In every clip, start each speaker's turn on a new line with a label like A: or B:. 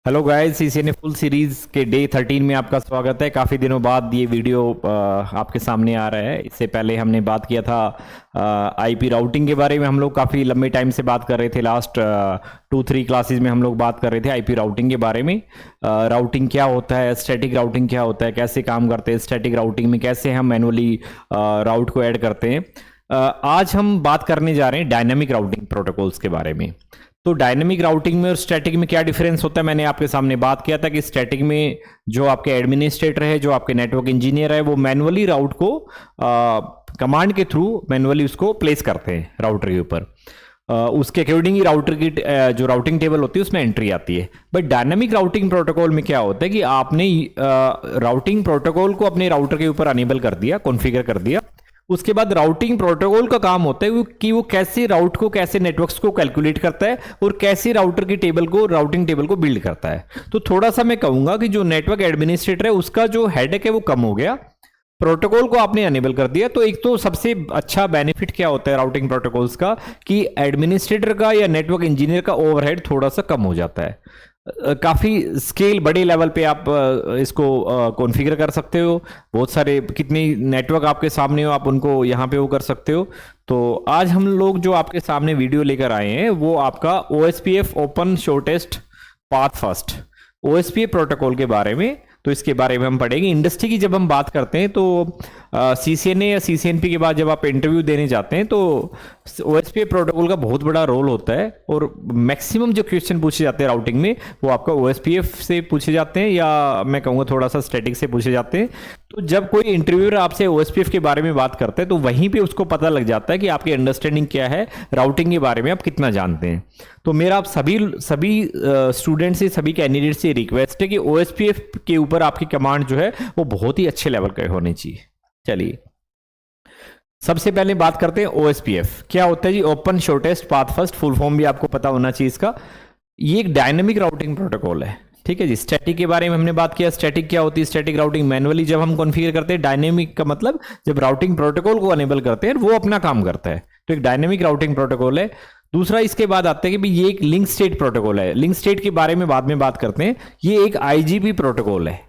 A: Hello guys, CCNA full series के day 13 में आपका स्वागत है। काफ़ी दिनों बाद ये वीडियो आपके सामने आ रहा है। इससे पहले हमने बात किया था आईपी राउटिंग के बारे में। हम लोग काफ़ी लंबे टाइम से बात कर रहे थे। लास्ट 2-3 क्लासेस में हम लोग बात कर रहे थे आईपी राउटिंग के बारे में। राउटिंग क्या होता है, स्टैटिक राउटिंग क्या होता है, कैसे काम करते हैं स्टैटिक राउटिंग में, कैसे हम मैनुअली राउट को ऐड करते हैं। आज हम बात करने जा रहे हैं डायनामिक राउटिंग प्रोटोकॉल्स के बारे में। तो डायनेमिक राउटिंग में और स्टैटिक में क्या डिफरेंस होता है, मैंने आपके सामने बात किया था कि स्टैटिक में जो आपके एडमिनिस्ट्रेटर है, जो आपके नेटवर्क इंजीनियर है, वो मैनुअली राउट को कमांड के थ्रू मैनुअली उसको प्लेस करते हैं राउटर के ऊपर। उसके अकॉर्डिंग ही राउटर की जो राउटिंग टेबल होती है उसमें एंट्री आती है। बट डायनामिक राउटिंग प्रोटोकॉल में क्या होता है कि आपने राउटिंग प्रोटोकॉल को अपने राउटर के ऊपर अनेबल कर दिया, कॉन्फ़िगर कर दिया। उसके बाद राउटिंग प्रोटोकॉल का काम होता है कि वो कैसे राउट को, कैसे नेटवर्क्स को कैलकुलेट करता है और कैसे राउटर की टेबल को, राउटिंग टेबल को बिल्ड करता है। तो थोड़ा सा मैं कहूंगा कि जो नेटवर्क एडमिनिस्ट्रेटर है उसका जो हेडेक है वो कम हो गया, प्रोटोकॉल को आपने अनेबल कर दिया। तो एक तो सबसे अच्छा बेनिफिट क्या होता है राउटिंग प्रोटोकॉल्स का कि एडमिनिस्ट्रेटर का या नेटवर्क इंजीनियर का ओवरहेड थोड़ा सा कम हो जाता है। काफ़ी स्केल बड़े लेवल पे आप इसको कॉन्फ़िगर कर सकते हो। बहुत सारे कितने नेटवर्क आपके सामने हो, आप उनको यहाँ पे वो कर सकते हो। तो आज हम लोग जो आपके सामने वीडियो लेकर आए हैं वो आपका OSPF open shortest path first OSPF protocol के बारे में। तो इसके बारे में हम पढ़ेंगे। इंडस्ट्री की जब हम बात करते हैं तो CCNA या CCNP के बाद जब आप इंटरव्यू देने जाते हैं तो OSPF प्रोटोकॉल का बहुत बड़ा रोल होता है और मैक्सिमम जो क्वेश्चन पूछे जाते हैं राउटिंग में वो आपका OSPF से पूछे जाते हैं या मैं कहूँगा थोड़ा सा स्टैटिक से पूछे जाते हैं। तो जब कोई इंटरव्यूअर आपसे OSPF के बारे में बात करता है तो वहीं पे उसको पता लग जाता है कि आपकी अंडरस्टैंडिंग क्या है, राउटिंग के बारे में आप कितना जानते हैं। तो मेरा आप सभी स्टूडेंट से, सभी कैंडिडेट से रिक्वेस्ट है कि OSPF के ऊपर आपकी कमांड जो है वो बहुत ही अच्छे लेवल का होनी चाहिए। चलिए सबसे पहले बात करते हैं OSPF क्या होता है जी। Open shortest path first, full form भी आपको पता होना चाहिए इसका। ये एक डायनेमिक राउटिंग प्रोटोकॉल है, ठीक है जी। स्टैटिक के बारे में हमने बात किया। स्टैटिक क्या होती है? स्टैटिक राउटिंग मैनुअली जब हम कॉन्फ़िगर करते हैं। डायनेमिक का मतलब जब राउटिंग प्रोटोकॉल को अनेबल करते हैं वो अपना काम करता है। तो एक डायनेमिक राउटिंग प्रोटोकॉल है। दूसरा इसके बाद आता है कि ये एक लिंक स्टेट प्रोटोकॉल है। लिंक स्टेट के बारे में बाद में बात करते हैं। ये एक IGP प्रोटोकॉल है।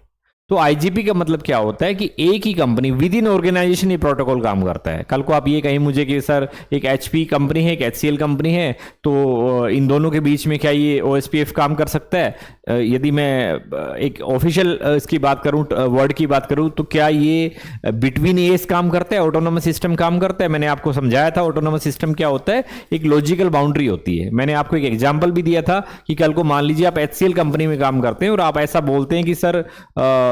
A: तो IGP का मतलब क्या होता है कि एक ही कंपनी विद इन ऑर्गेनाइजेशन ये प्रोटोकॉल काम करता है। कल को आप ये कहीं मुझे कि सर एक HP कंपनी है, एक HCL कंपनी है, तो इन दोनों के बीच में क्या ये OSPF काम कर सकता है? यदि मैं एक ऑफिशियल इसकी बात करूं, वर्ड की बात करूं, तो क्या ये बिटवीन एस काम करता है, ऑटोनोमस सिस्टम काम करता है? मैंने आपको समझाया था ऑटोनोमस सिस्टम क्या होता है। एक लॉजिकल बाउंड्री होती है। मैंने आपको एक एग्जांपल भी दिया था कि कल को मान लीजिए आप HCL कंपनी में काम करते हैं और आप ऐसा बोलते हैं कि सर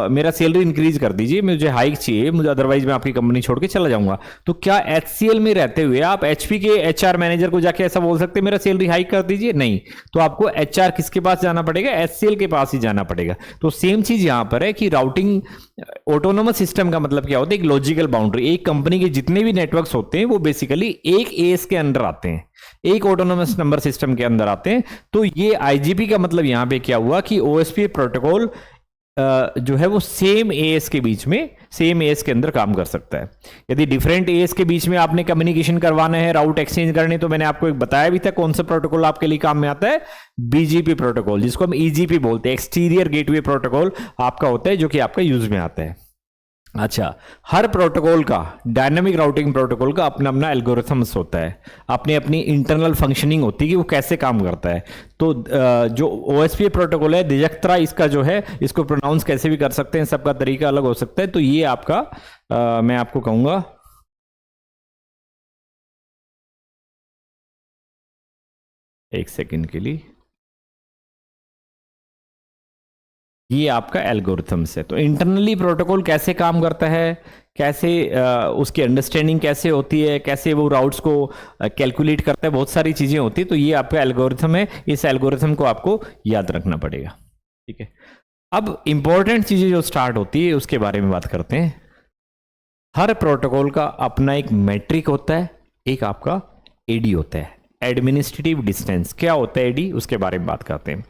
A: मेरा सैलरी इंक्रीज कर दीजिए, मुझे हाइक चाहिए, मुझे अदरवाइज मैं आपकी कंपनी छोड़ के चला जाऊंगा। तो क्या HCL में रहते हुए आप HP के HR मैनेजर को जाके ऐसा बोल सकते हैं मेरा सैलरी हाइक कर दीजिए? नहीं। तो आपको HR किसके पास जाना पड़ेगा? HCL के पास ही जाना पड़ेगा। तो सेम चीज यहां पर है कि राउटिंग ऑटोनोमस सिस्टम का मतलब क्या होता है? एक लॉजिकल बाउंड्री। एक कंपनी के जितने भी नेटवर्क्स होते हैं वो बेसिकली एक एस के अंदर आते हैं, एक ऑटोनोमस नंबर सिस्टम के अंदर आते हैं। तो ये IGP का मतलब यहां पे क्या हुआ कि OSPF प्रोटोकॉल जो है वो सेम एएस के बीच में, सेम एएस के अंदर काम कर सकता है। यदि डिफरेंट एएस के बीच में आपने कम्युनिकेशन करवाना है, राउट एक्सचेंज करनी, तो मैंने आपको एक बताया भी था कौन सा प्रोटोकॉल आपके लिए काम में आता है। BGP प्रोटोकॉल, जिसको हम EGP बोलते हैं, एक्सटीरियर गेटवे प्रोटोकॉल आपका होता है, जो कि आपका यूज में आता है। अच्छा, हर प्रोटोकॉल का, डायनामिक राउटिंग प्रोटोकॉल का अपना अपना एल्गोरिथम्स होता है, अपनी अपनी इंटरनल फंक्शनिंग होती है कि वो कैसे काम करता है। तो जो OSPF प्रोटोकॉल है, दिजक्त्रा इसका जो है, इसको प्रोनाउंस कैसे भी कर सकते हैं, सबका तरीका अलग हो सकता है। तो ये आपका मैं आपको कहूंगा एक सेकंड के लिए, ये आपका एल्गोरिथम्स है। तो इंटरनली प्रोटोकॉल कैसे काम करता है, कैसे उसकी अंडरस्टैंडिंग कैसे होती है, कैसे वो राउट्स को कैलकुलेट करता है, बहुत सारी चीज़ें होती है। तो ये आपका एल्गोरिथम है। इस एल्गोरिथम को आपको याद रखना पड़ेगा, ठीक है। अब इंपॉर्टेंट चीज़ें जो स्टार्ट होती है उसके बारे में बात करते हैं। हर प्रोटोकॉल का अपना एक मैट्रिक होता है, एक आपका AD होता है, एडमिनिस्ट्रेटिव डिस्टेंस। क्या होता है AD, उसके बारे में बात करते हैं।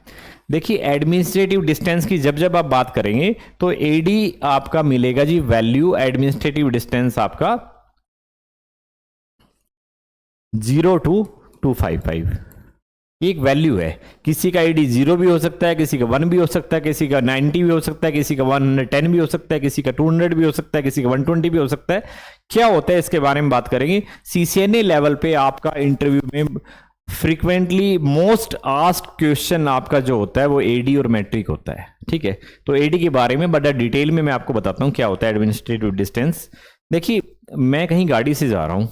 A: देखिए एडमिनिस्ट्रेटिव डिस्टेंस की जब जब आप बात करेंगे तो AD आपका मिलेगा जी वैल्यू, एडमिनिस्ट्रेटिव डिस्टेंस आपका 0 to 255। ये एक वैल्यू है। किसी का आईडी 0 भी हो सकता है, किसी का 1 भी हो सकता है, किसी का 90 भी हो सकता है, किसी का 110 भी हो सकता है, किसी का 200 भी हो सकता है, किसी का 120 भी हो सकता है। क्या होता है इसके बारे में बात करेंगे। सीसीएनए लेवल पे आपका इंटरव्यू में फ्रीक्वेंटली मोस्ट आस्क्ड क्वेश्चन आपका जो होता है वो एडी और मैट्रिक होता है। ठीक है, तो एडी के बारे में बड़ा डिटेल में मैं आपको बताता हूं क्या होता है एडमिनिस्ट्रेटिव डिस्टेंस। देखिए, मैं कहीं गाड़ी से जा रहा हूं,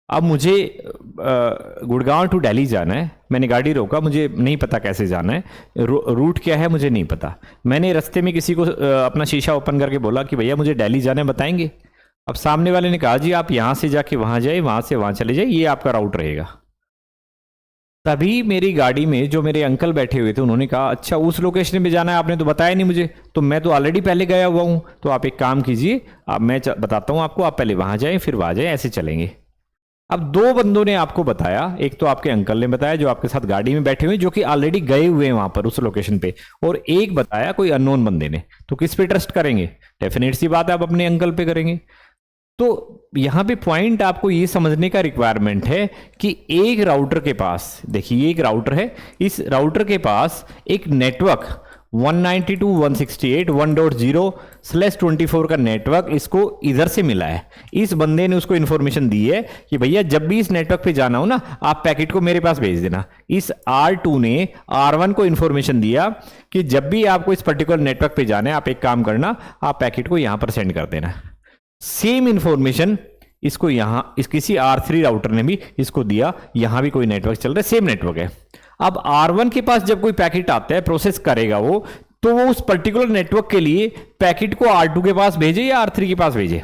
A: अब मुझे गुड़गांव टू दिल्ली जाना है, मैंने गाड़ी रोका, मुझे नहीं पता कैसे जाना है, रूट क्या है मुझे नहीं पता। मैंने रास्ते में किसी को अपना शीशा ओपन करके बोला कि भैया मुझे दिल्ली जाना है, बताएंगे? अब सामने वाले ने कहा जी आप यहाँ से जाके वहाँ जाए, वहाँ से वहाँ चले जाए, ये आपका राउट रहेगा। तभी मेरी गाड़ी में जो मेरे अंकल बैठे हुए थे उन्होंने कहा अच्छा उस लोकेशन पे जाना है, आपने तो बताया नहीं मुझे, तो मैं तो ऑलरेडी पहले गया हुआ हूँ, तो आप एक काम कीजिए, अब मैं बताता हूँ आपको, आप पहले वहाँ जाएं फिर वहाँ जाएं, ऐसे चलेंगे। अब दो बंदों ने आपको बताया, एक तो आपके अंकल ने बताया जो आपके साथ गाड़ी में बैठे हुए जो कि ऑलरेडी गए हुए हैं वहां पर उस लोकेशन पे, और एक बताया कोई अननोन बंदे ने। तो किस पे ट्रस्ट करेंगे? डेफिनेट सी बात है आप अपने अंकल पे करेंगे। तो यहां पे पॉइंट आपको ये समझने का रिक्वायरमेंट है कि एक राउटर के पास, देखिए ये एक राउटर है, इस राउटर के पास एक नेटवर्क 192.168.1.0/24 का नेटवर्क इसको इधर से मिला है। इस बंदे ने उसको इंफॉर्मेशन दी है कि भैया जब भी इस नेटवर्क पे जाना हो ना, आप पैकेट को मेरे पास भेज देना। इस R2 ने R1 को इंफॉर्मेशन दिया कि जब भी आपको इस पर्टिकुलर नेटवर्क पे जाना है, आप एक काम करना, आप पैकेट को यहां पर सेंड कर देना। सेम इंफॉर्मेशन इसको यहां इस किसी R3 राउटर ने भी इसको दिया, यहां भी कोई नेटवर्क चल रहा है, सेम नेटवर्क है। अब R1 के पास जब कोई पैकेट आता है, प्रोसेस करेगा वो, तो वो उस पर्टिकुलर नेटवर्क के लिए पैकेट को R2 के पास भेजे या R3 के पास भेजे,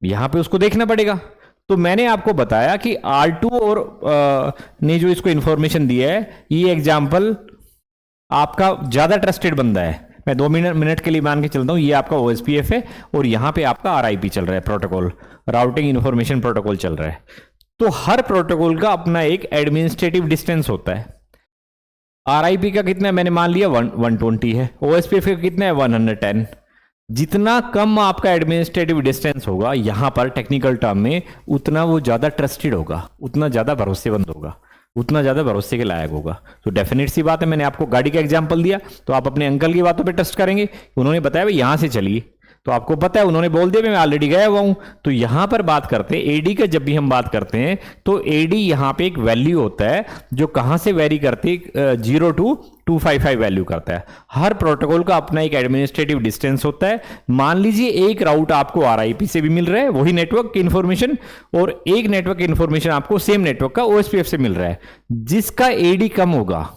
A: यहां पे उसको देखना पड़ेगा। तो मैंने आपको बताया कि R2 और ने जो इसको इंफॉर्मेशन दिया है, ये एग्जाम्पल आपका ज्यादा ट्रस्टेड बंदा है। मैं 2 मिनट के लिए मान के चलता हूं, ये आपका OSPF है और यहां पे आपका RIP चल रहा है, प्रोटोकॉल राउटिंग इंफॉर्मेशन प्रोटोकॉल चल रहा है। तो हर प्रोटोकॉल का अपना एक एडमिनिस्ट्रेटिव डिस्टेंस होता है। RIP का कितना है मैंने मान लिया 120 है, OSPF का कितना है 110। जितना कम आपका एडमिनिस्ट्रेटिव डिस्टेंस होगा यहां पर टेक्निकल टर्म में, उतना वो ज्यादा ट्रस्टेड होगा, उतना ज्यादा भरोसेमंद होगा, उतना ज्यादा भरोसे के लायक होगा। तो डेफिनेट सी बात है, मैंने आपको गाड़ी का एग्जांपल दिया तो आप अपने अंकल की बातों पे ट्रस्ट करेंगे। उन्होंने बताया भाई यहां से चलिए, तो आपको पता है, उन्होंने बोल दिया मैं ऑलरेडी गया हुआ हूं। तो यहां पर बात करते हैं एडी का, जब भी हम बात करते हैं तो एडी यहां पे एक वैल्यू होता है जो कहां से वेरी करती है, 0 to 255 वैल्यू करता है। हर प्रोटोकॉल का अपना एक एडमिनिस्ट्रेटिव डिस्टेंस होता है। मान लीजिए एक राउट आपको RIP से भी मिल रहा है, वही नेटवर्क की इंफॉर्मेशन, और एक नेटवर्क की इंफॉर्मेशन आपको सेम नेटवर्क का OSPF से मिल रहा है। जिसका एडी कम होगा,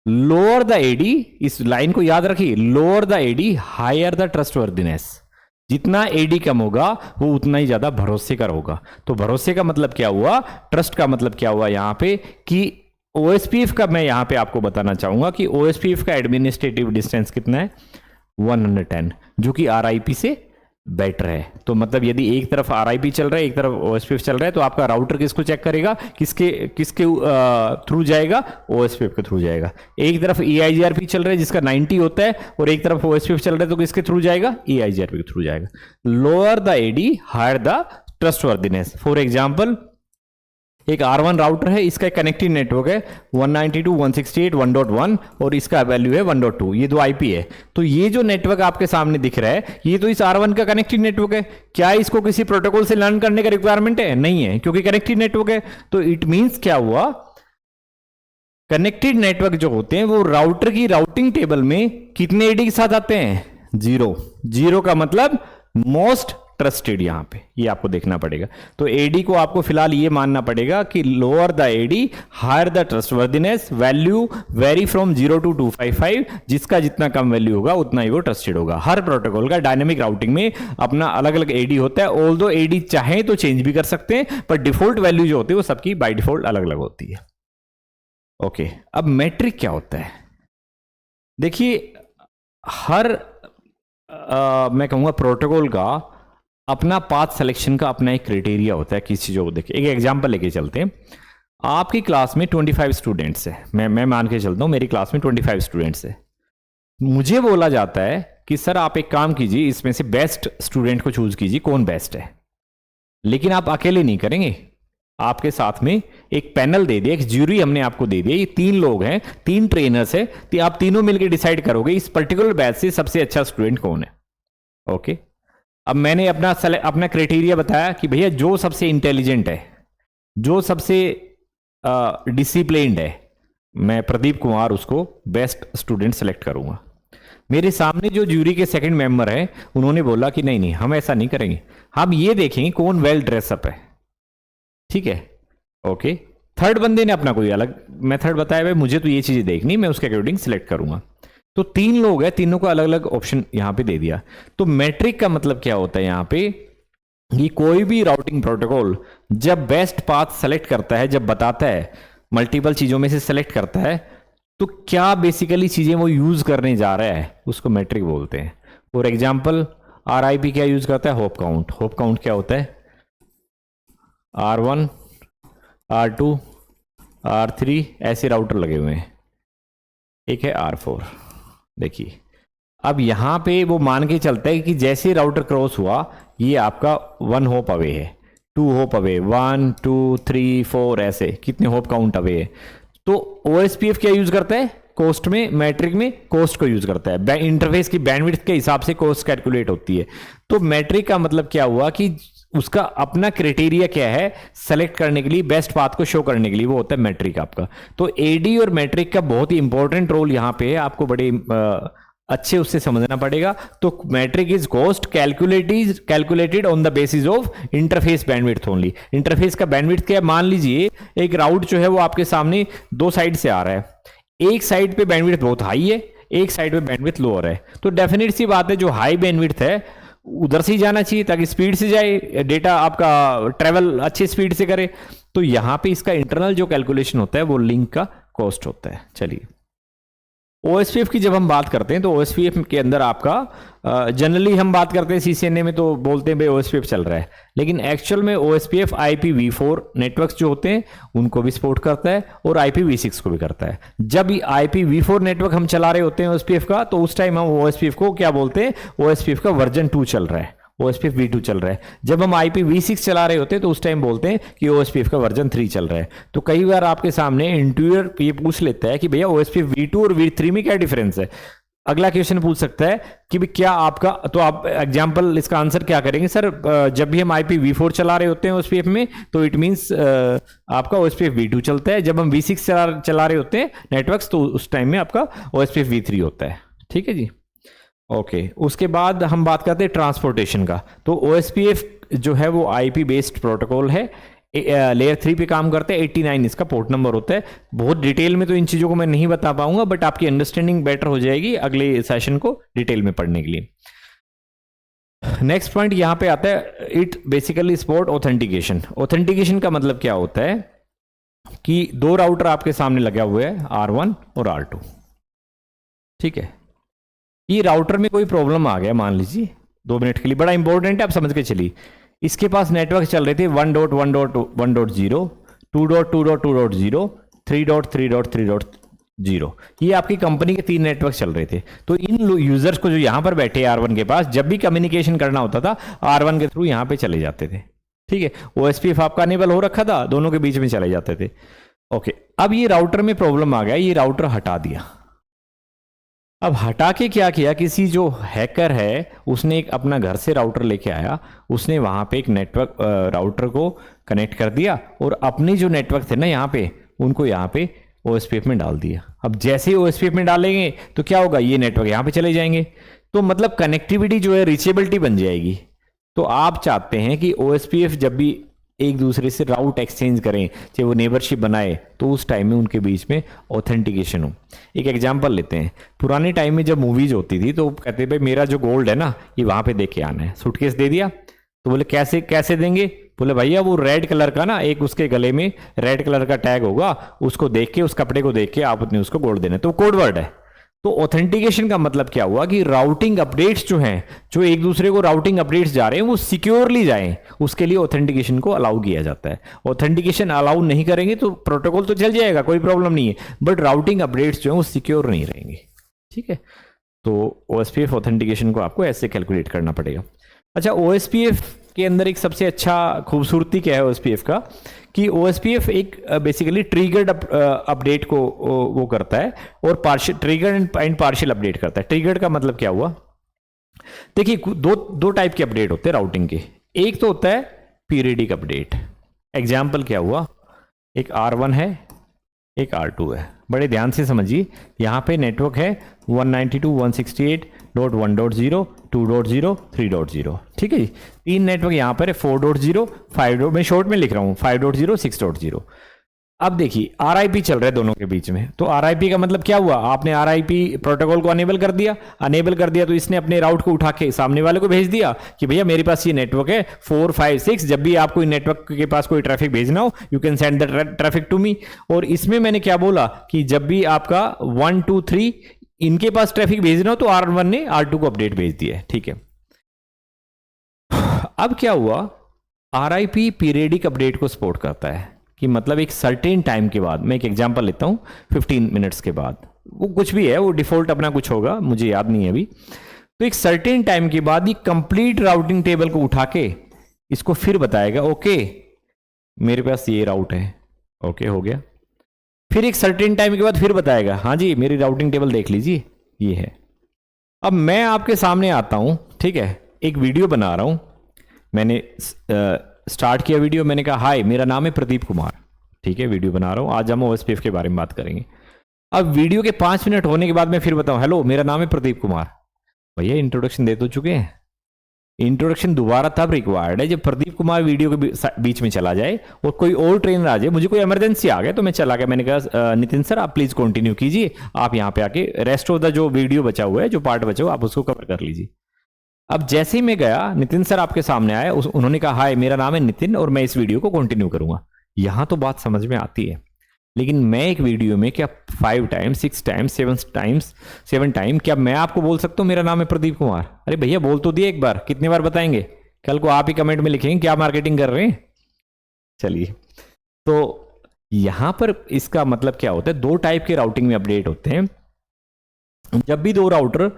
A: लोअर द एडी, इस लाइन को याद रखिए, lower the AD higher the trustworthiness. जितना एडी कम होगा वो उतना ही ज्यादा भरोसे का होगा। तो भरोसे का मतलब क्या हुआ, ट्रस्ट का मतलब क्या हुआ यहां पे, कि OSPF का मैं यहां पे आपको बताना चाहूंगा कि OSPF का एडमिनिस्ट्रेटिव डिस्टेंस कितना है 110, जो कि RIP से बेटर है। तो मतलब यदि एक तरफ RIP चल रहा है, एक तरफ OSPF चल रहा है, तो आपका राउटर किसको चेक करेगा, किसके किसके थ्रू जाएगा, OSPF के थ्रू जाएगा। एक तरफ EIGRP चल रहा है जिसका 90 होता है, और एक तरफ OSPF चल रहा है तो किसके थ्रू जाएगा, EIGRP के थ्रू जाएगा। Lower the AD higher the trustworthiness. For example, एक R1 राउटर है, इसका कनेक्टिव नेटवर्क है 192.168.1.1 और इसका वैल्यू है 1.2, ये दो IP है। तो ये जो नेटवर्क आपके सामने दिख रहा है, ये तो इस R1 का कनेक्टिव नेटवर्क है। क्या इसको किसी प्रोटोकॉल से लर्न करने का रिक्वायरमेंट है? नहीं है, क्योंकि कनेक्टिव नेटवर्क है। तो इट मींस क्या हुआ, कनेक्टेड नेटवर्क जो होते हैं वो राउटर की राउटिंग टेबल में कितने एडी के साथ आते हैं, 0। 0 का मतलब मोस्ट ट्रस्टेड, यहां पे ये आपको देखना पड़ेगा। तो एडी को आपको फिलहाल ये मानना पड़ेगा कि lower the AD higher the trustworthiness, value vary from 0 to 255, जिसका जितना कम वैल्यू होगा उतना ही वो ट्रस्टेड होगा। हर प्रोटोकॉल का डायनेमिक राउटिंग में अपना अलग अलग एडी होता है, ऑल्दो एडी चाहे तो चेंज भी कर सकते हैं, पर डिफॉल्ट वैल्यू जो होती है वो सबकी बाय डिफॉल्ट अलग अलग होती है। ओके, अब मैट्रिक क्या होता है? देखिए, हर मैं कहूंगा प्रोटोकॉल का अपना पाथ सिलेक्शन का अपना एक क्राइटेरिया होता है किसी जो, देखिए एक एग्जांपल लेके चलते हैं। आपकी क्लास में 25 स्टूडेंट्स है, मैं मान के चलता हूं मेरी क्लास में 25 स्टूडेंट्स है। मुझे बोला जाता है कि सर आप एक काम कीजिए, इसमें से बेस्ट स्टूडेंट को चूज कीजिए, कौन बेस्ट है। लेकिन आप अकेले नहीं करेंगे, आपके साथ में एक पैनल दे दिया, एक ज्यूरी हमने आपको दे दिया, ये 3 लोग हैं, 3 ट्रेनर्स है, तो आप तीनों मिलकर डिसाइड करोगे इस पर्टिकुलर बैच से सबसे अच्छा स्टूडेंट कौन है। ओके, अब मैंने अपना क्राइटेरिया बताया कि भैया जो सबसे इंटेलिजेंट है, जो सबसे डिसिप्लिन्ड है, मैं प्रदीप कुमार उसको बेस्ट स्टूडेंट सेलेक्ट करूंगा। मेरे सामने जो ज्यूरी के सेकंड मेंबर हैं उन्होंने बोला कि नहीं नहीं, हम ऐसा नहीं करेंगे, हम ये देखेंगे कौन वेल ड्रेसअप है। ठीक है, ओके। थर्ड बंदे ने अपना कोई अलग मेथड बताया, भाई मुझे तो ये चीजें देखनी, मैं उसके अकॉर्डिंग सिलेक्ट करूंगा। तो 3 लोग हैं, तीनों को अलग अलग ऑप्शन यहां पे दे दिया। तो मैट्रिक का मतलब क्या होता है यहां पे कि कोई भी राउटिंग प्रोटोकॉल जब बेस्ट पाथ सेलेक्ट करता है, जब बताता है मल्टीपल चीजों में से सेलेक्ट करता है, तो क्या बेसिकली चीजें वो यूज करने जा रहा है उसको मैट्रिक बोलते हैं। फॉर एग्जाम्पल RIP क्या यूज करता है, होप काउंट। होप काउंट क्या होता है, R1 R2 R3 ऐसे राउटर लगे हुए हैं, एक है R4। देखिए अब यहां पे वो मान के चलता है कि जैसे राउटर क्रॉस हुआ ये आपका 1 होप अवे है, 2 होप अवे, 1 2 3 4 ऐसे कितने होप काउंट अवे है। तो OSPF क्या यूज करता है, कोस्ट में, मैट्रिक में कोस्ट को यूज करता है। इंटरफेस की बैंडविड्थ के हिसाब से कोस्ट कैलकुलेट होती है। तो मैट्रिक का मतलब क्या हुआ कि उसका अपना क्राइटेरिया क्या है सेलेक्ट करने के लिए, बेस्ट पाथ को शो करने के लिए, वो होता है मैट्रिक आपका। तो AD और मैट्रिक का बहुत ही इंपॉर्टेंट रोल यहां पे है, आपको बड़े अच्छे उससे समझना पड़ेगा। तो metric is cost calculated on the basis of interface bandwidth only. Interface का बैंडविड्थ क्या है, मान लीजिए एक राउट जो है वो आपके सामने 2 साइड से आ रहा है, एक साइड पे बैंडविड्थ बहुत हाई है, एक साइड पे बैंडविड्थ लोअर है। तो डेफिनेट सी बात है जो हाई बैंडविड्थ है उधर से ही जाना चाहिए ताकि स्पीड से जाए, डेटा आपका ट्रेवल अच्छी स्पीड से करे। तो यहां पे इसका इंटरनल जो कैलकुलेशन होता है वो लिंक का कॉस्ट होता है। चलिए OSPF की जब हम बात करते हैं तो OSPF के अंदर आपका जनरली हम बात करते हैं CCNA में तो बोलते हैं भाई OSPF चल रहा है, लेकिन एक्चुअल में OSPF IPv4 नेटवर्क्स जो होते हैं उनको भी सपोर्ट करता है और IPv6 को भी करता है। जब IPv4 नेटवर्क हम चला रहे होते हैं OSPF का, तो उस टाइम हम OSPF को क्या बोलते हैं, OSPF का वर्जन 2 चल रहा है, OSPF v2 चल रहा है। जब हम IPv6 चला रहे होते हैं तो उस टाइम बोलते हैं कि OSPF का वर्जन 3 चल रहा है। तो कई बार आपके सामने इंटरव्यूअर ये पूछ लेता है कि भैया OSPF v2 और v3 में क्या डिफरेंस है। अगला क्वेश्चन पूछ सकता है कि क्या आपका, तो आप एग्जांपल इसका आंसर क्या करेंगे, सर जब भी हम IPv4 चला रहे होते हैं OSPF में तो इट मींस आपका OSPF v2 चलता है। जब हम v6 चला रहे होते हैं नेटवर्क्स तो उस टाइम में आपका OSPF v3 होता है। ठीक है जी, ओके। उसके बाद हम बात करते हैं ट्रांसपोर्टेशन का। तो OSPF जो है वो IP बेस्ड प्रोटोकॉल है, लेयर 3 पे काम करते हैं, 89 इसका पोर्ट नंबर होता है। बहुत डिटेल में तो इन चीज़ों को मैं नहीं बता पाऊंगा, बट आपकी अंडरस्टैंडिंग बेटर हो जाएगी अगले सेशन को डिटेल में पढ़ने के लिए। नेक्स्ट पॉइंट यहां पे आता है, it basically support authentication. Authentication का मतलब क्या होता है कि 2 राउटर आपके सामने लगा हुआ है, R1 और R2। ठीक है, ये राउटर में कोई प्रॉब्लम आ गया मान लीजिए, 2 मिनट के लिए, बड़ा इंपॉर्टेंट है, आप समझ के चलिए। इसके पास नेटवर्क चल रहे थे 1.1.1.0, 2.2.2.0, 3.3.3.0। ये आपकी कंपनी के 3 नेटवर्क चल रहे थे। तो इन यूजर्स को जो यहां पर बैठे R1 के पास, जब भी कम्युनिकेशन करना होता था R1 के थ्रू यहां पे चले जाते थे। ठीक है, OSPF आपका अनेबल हो रखा था, दोनों के बीच में चले जाते थे। ओके, अब ये राउटर में प्रॉब्लम आ गया, ये राउटर हटा दिया। अब हटा के क्या किया, किसी जो हैकर है उसने एक अपना घर से राउटर लेके आया, उसने वहां पे एक नेटवर्क राउटर को कनेक्ट कर दिया और अपने जो नेटवर्क थे ना यहाँ पे, उनको यहाँ पे OSPF में डाल दिया। अब जैसे ही OSPF में डालेंगे तो क्या होगा, ये नेटवर्क यहाँ पे चले जाएंगे। तो मतलब कनेक्टिविटी जो है रीचेबिलिटी बन जाएगी। तो आप चाहते हैं कि OSPF जब भी एक दूसरे से राउट एक्सचेंज करें, चाहे वो नेबरशिप बनाए, तो उस टाइम में उनके बीच में ऑथेंटिकेशन हो। एक एग्जांपल लेते हैं, पुराने टाइम में जब मूवीज होती थी तो कहते भाई मेरा जो गोल्ड है ना ये वहां पे दे के आना है, सूटकेस दे दिया। तो बोले कैसे कैसे देंगे, बोले भैया वो रेड कलर का ना एक उसके गले में रेड कलर का टैग होगा, उसको देख के, उस कपड़े को देख के आप अपने उसको गोल्ड देना। तो कोड वर्ड है। तो ऑथेंटिकेशन का मतलब क्या हुआ कि राउटिंग अपडेट्स जो हैं, जो एक दूसरे को राउटिंग अपडेट्स जा रहे हैं वो सिक्योरली जाएं, उसके लिए ऑथेंटिकेशन को अलाउ किया जाता है। ऑथेंटिकेशन अलाउ नहीं करेंगे तो प्रोटोकॉल तो चल जाएगा, कोई प्रॉब्लम नहीं है, बट राउटिंग अपडेट्स जो है वो सिक्योर नहीं रहेंगे। ठीक है, तो OSPF ऑथेंटिकेशन को आपको ऐसे कैलकुलेट करना पड़ेगा। अच्छा, OSPF के अंदर एक सबसे अच्छा खूबसूरती क्या है OSPF का, कि OSPF एक बेसिकली ट्रिगर्ड अपडेट को वो करता है, और partial triggered and partial update करता है। ट्रिगर्ड का मतलब क्या हुआ, देखिए दो टाइप के अपडेट होते हैं राउटिंग के। एक तो होता है पीरियडिक अपडेट। एग्जाम्पल क्या हुआ, एक R1 है, एक R2 है। बड़े ध्यान से समझिए, यहाँ पे नेटवर्क है 192.168.1.0, 2.0, 3.0, ठीक है जी। 3 नेटवर्क यहाँ पर है, 4.0, 5. मैं शॉर्ट में लिख रहा हूँ, 5.0, 6.0। अब देखिए RIP चल रहा है दोनों के बीच में, तो RIP का मतलब क्या हुआ, आपने RIP प्रोटोकॉल को अनेबल कर दिया, तो इसने अपने राउट को उठा के सामने वाले को भेज दिया कि भैया मेरे पास ये नेटवर्क है 4, 5, 6, जब भी आपको नेटवर्क के पास कोई ट्रैफिक भेजना हो you can send the traffic to me. और इसमें मैंने क्या बोला कि जब भी आपका 1, 2, 3 इनके पास ट्रैफिक भेजना हो तो R1 ने R2 को अपडेट भेज दिया है, ठीक है। अब क्या हुआ, RIP पीरियडिक अपडेट को सपोर्ट करता है, कि मतलब एक सर्टेन टाइम के बाद, मैं एक एग्जांपल लेता हूं, 15 मिनट्स के बाद, वो कुछ भी है, वो डिफॉल्ट अपना कुछ होगा, मुझे याद नहीं है अभी। तो एक सर्टेन टाइम के बाद ये कंप्लीट राउटिंग टेबल को उठा के इसको फिर बताएगा, ओके मेरे पास ये राउट है, ओके हो गया। फिर एक सर्टेन टाइम के बाद फिर बताएगा, हाँ जी मेरी राउटिंग टेबल देख लीजिए ये है। अब मैं आपके सामने आता हूं, ठीक है, एक वीडियो बना रहा हूं, मैंने स्टार्ट किया वीडियो, मैंने कहा हाय मेरा नाम है प्रदीप कुमार, ठीक है, वीडियो बना रहा हूं, आज हम OSPF के बारे में बात करेंगे। अब वीडियो के 5 मिनट होने के बाद मैं फिर बताऊं हेलो मेरा नाम है प्रदीप कुमार, भैया इंट्रोडक्शन दे तो चुके हैं। इंट्रोडक्शन दोबारा तब रिक्वायर्ड है जब प्रदीप कुमार वीडियो के बीच में चला जाए और कोई और ट्रेनर आ जाए, मुझे कोई इमरजेंसी आ गया तो मैं चला गया, मैंने कहा नितिन सर आप प्लीज कंटिन्यू कीजिए, आप यहाँ पे आके रेस्ट ऑफ द जो वीडियो बचा हुआ है, जो पार्ट बचा हुआ आप उसको कवर कर लीजिए। अब जैसे ही मैं गया, नितिन सर आपके सामने आए, उन्होंने कहा हाय मेरा नाम है नितिन और मैं इस वीडियो को कंटिन्यू करूंगा। यहां तो बात समझ में आती है, लेकिन मैं एक वीडियो में क्या 5 टाइम्स, 6 टाइम्स, 7 टाइम क्या मैं आपको बोल सकता हूं मेरा नाम है प्रदीप कुमार? अरे भैया बोल तो दिए एक बार, कितनी बार बताएंगे? कल को आप ही कमेंट में लिखेंगे क्या मार्केटिंग कर रहे हैं। चलिए, तो यहां पर इसका मतलब क्या होता है, 2 टाइप के राउटिंग में अपडेट होते हैं। जब भी 2 राउटर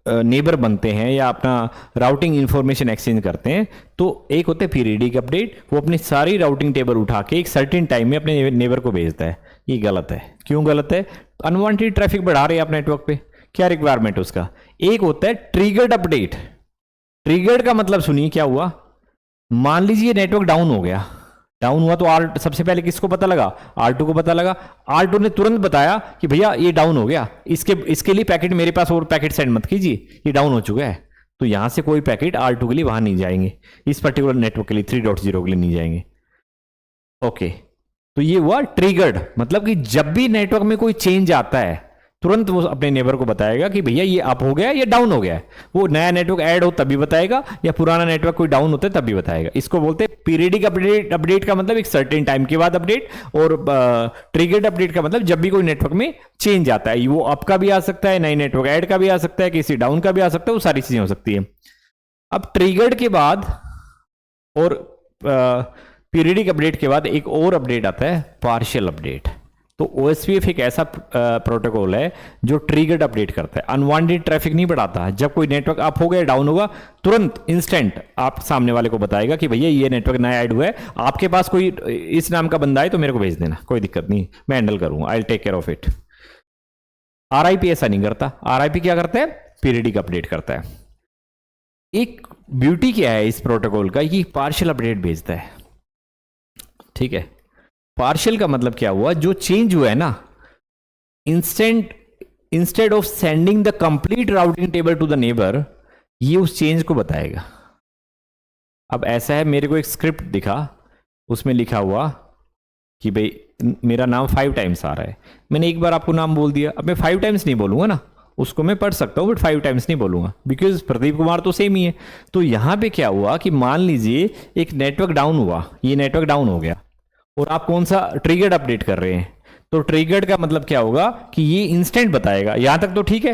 A: नेबर बनते हैं या अपना राउटिंग इंफॉर्मेशन एक्सचेंज करते हैं, तो एक होते हैं पीरियडिक अपडेट, वो अपनी सारी राउटिंग टेबल उठा के एक सर्टेन टाइम में अपने नेबर को भेजता है। ये गलत है। क्यों गलत है? अनवांटेड ट्रैफिक बढ़ा रहे हैं आप नेटवर्क पे, क्या रिक्वायरमेंट है उसका? एक होता है ट्रिगर्ड अपडेट। ट्रिगर्ड का मतलब सुनिए क्या हुआ, मान लीजिए नेटवर्क डाउन हो गया, डाउन हुआ तो सबसे पहले किसको पता लगा? R2 को पता लगा। R2 ने तुरंत बताया कि भैया ये डाउन हो गया, इसके लिए पैकेट मेरे पास और पैकेट सेंड मत कीजिए, ये डाउन हो चुका है। तो यहां से कोई पैकेट R2 के लिए वहां नहीं जाएंगे, इस पर्टिकुलर नेटवर्क के लिए 3.0 के लिए नहीं जाएंगे। ओके, तो ये हुआ ट्रिगर्ड, मतलब कि जब भी नेटवर्क में कोई चेंज आता है तुरंत वो अपने नेबर को बताएगा कि भैया ये अप हो गया, ये डाउन हो गया है। वो नया नेटवर्क ऐड हो तभी बताएगा, या पुराना नेटवर्क कोई डाउन होता है तभी बताएगा। इसको बोलते हैं पीरियडिक अपडेट। अपडेट का मतलब एक सर्टेन टाइम के बाद अपडेट, और ट्रिगर्ड अपडेट का मतलब जब भी कोई नेटवर्क में चेंज आता है, वो अप का भी आ सकता है, नई नेटवर्क ऐड का भी आ सकता है, किसी डाउन का भी आ सकता है, वो सारी चीजें हो सकती है। अब ट्रिगर्ड के बाद और पीरियडिक अपडेट के बाद एक और अपडेट आता है, पार्शियल अपडेट। तो OSPF एक ऐसा प्रोटोकॉल है जो ट्रिगर्ड अपडेट करता है, अनवांटेड ट्रैफिक नहीं बढ़ाता। जब कोई नेटवर्क अप हो गया, डाउन होगा, तुरंत इंस्टेंट आप सामने वाले को बताएगा कि भैया ये नेटवर्क नया ऐड हुआ है, आपके पास कोई इस नाम का बंदा है तो मेरे को भेज देना, कोई दिक्कत नहीं, मैं हैंडल करूंगा, I will take care of it. RIP ऐसा नहीं करता। RIP क्या करता है? पीरियडिक अपडेट करता है। एक ब्यूटी क्या है इस प्रोटोकॉल का, ये पार्शियल अपडेट भेजता है, ठीक है। पार्शियल का मतलब क्या हुआ, जो चेंज हुआ है ना, instead of sending the complete routing table to the neighbour, ये उस चेंज को बताएगा। अब ऐसा है, मेरे को एक स्क्रिप्ट दिखा, उसमें लिखा हुआ कि भाई मेरा नाम 5 टाइम्स आ रहा है, मैंने एक बार आपको नाम बोल दिया, अब मैं 5 टाइम्स नहीं बोलूंगा ना, उसको मैं पढ़ सकता हूं बट 5 टाइम्स नहीं बोलूंगा, बिकॉज प्रदीप कुमार तो सेम ही है। तो यहां पे क्या हुआ कि मान लीजिए एक नेटवर्क डाउन हुआ, ये नेटवर्क डाउन हो गया, और आप कौन सा ट्रिगर्ड अपडेट कर रहे हैं, तो ट्रिगर्ड का मतलब क्या होगा कि ये इंस्टेंट बताएगा। यहां तक तो ठीक है।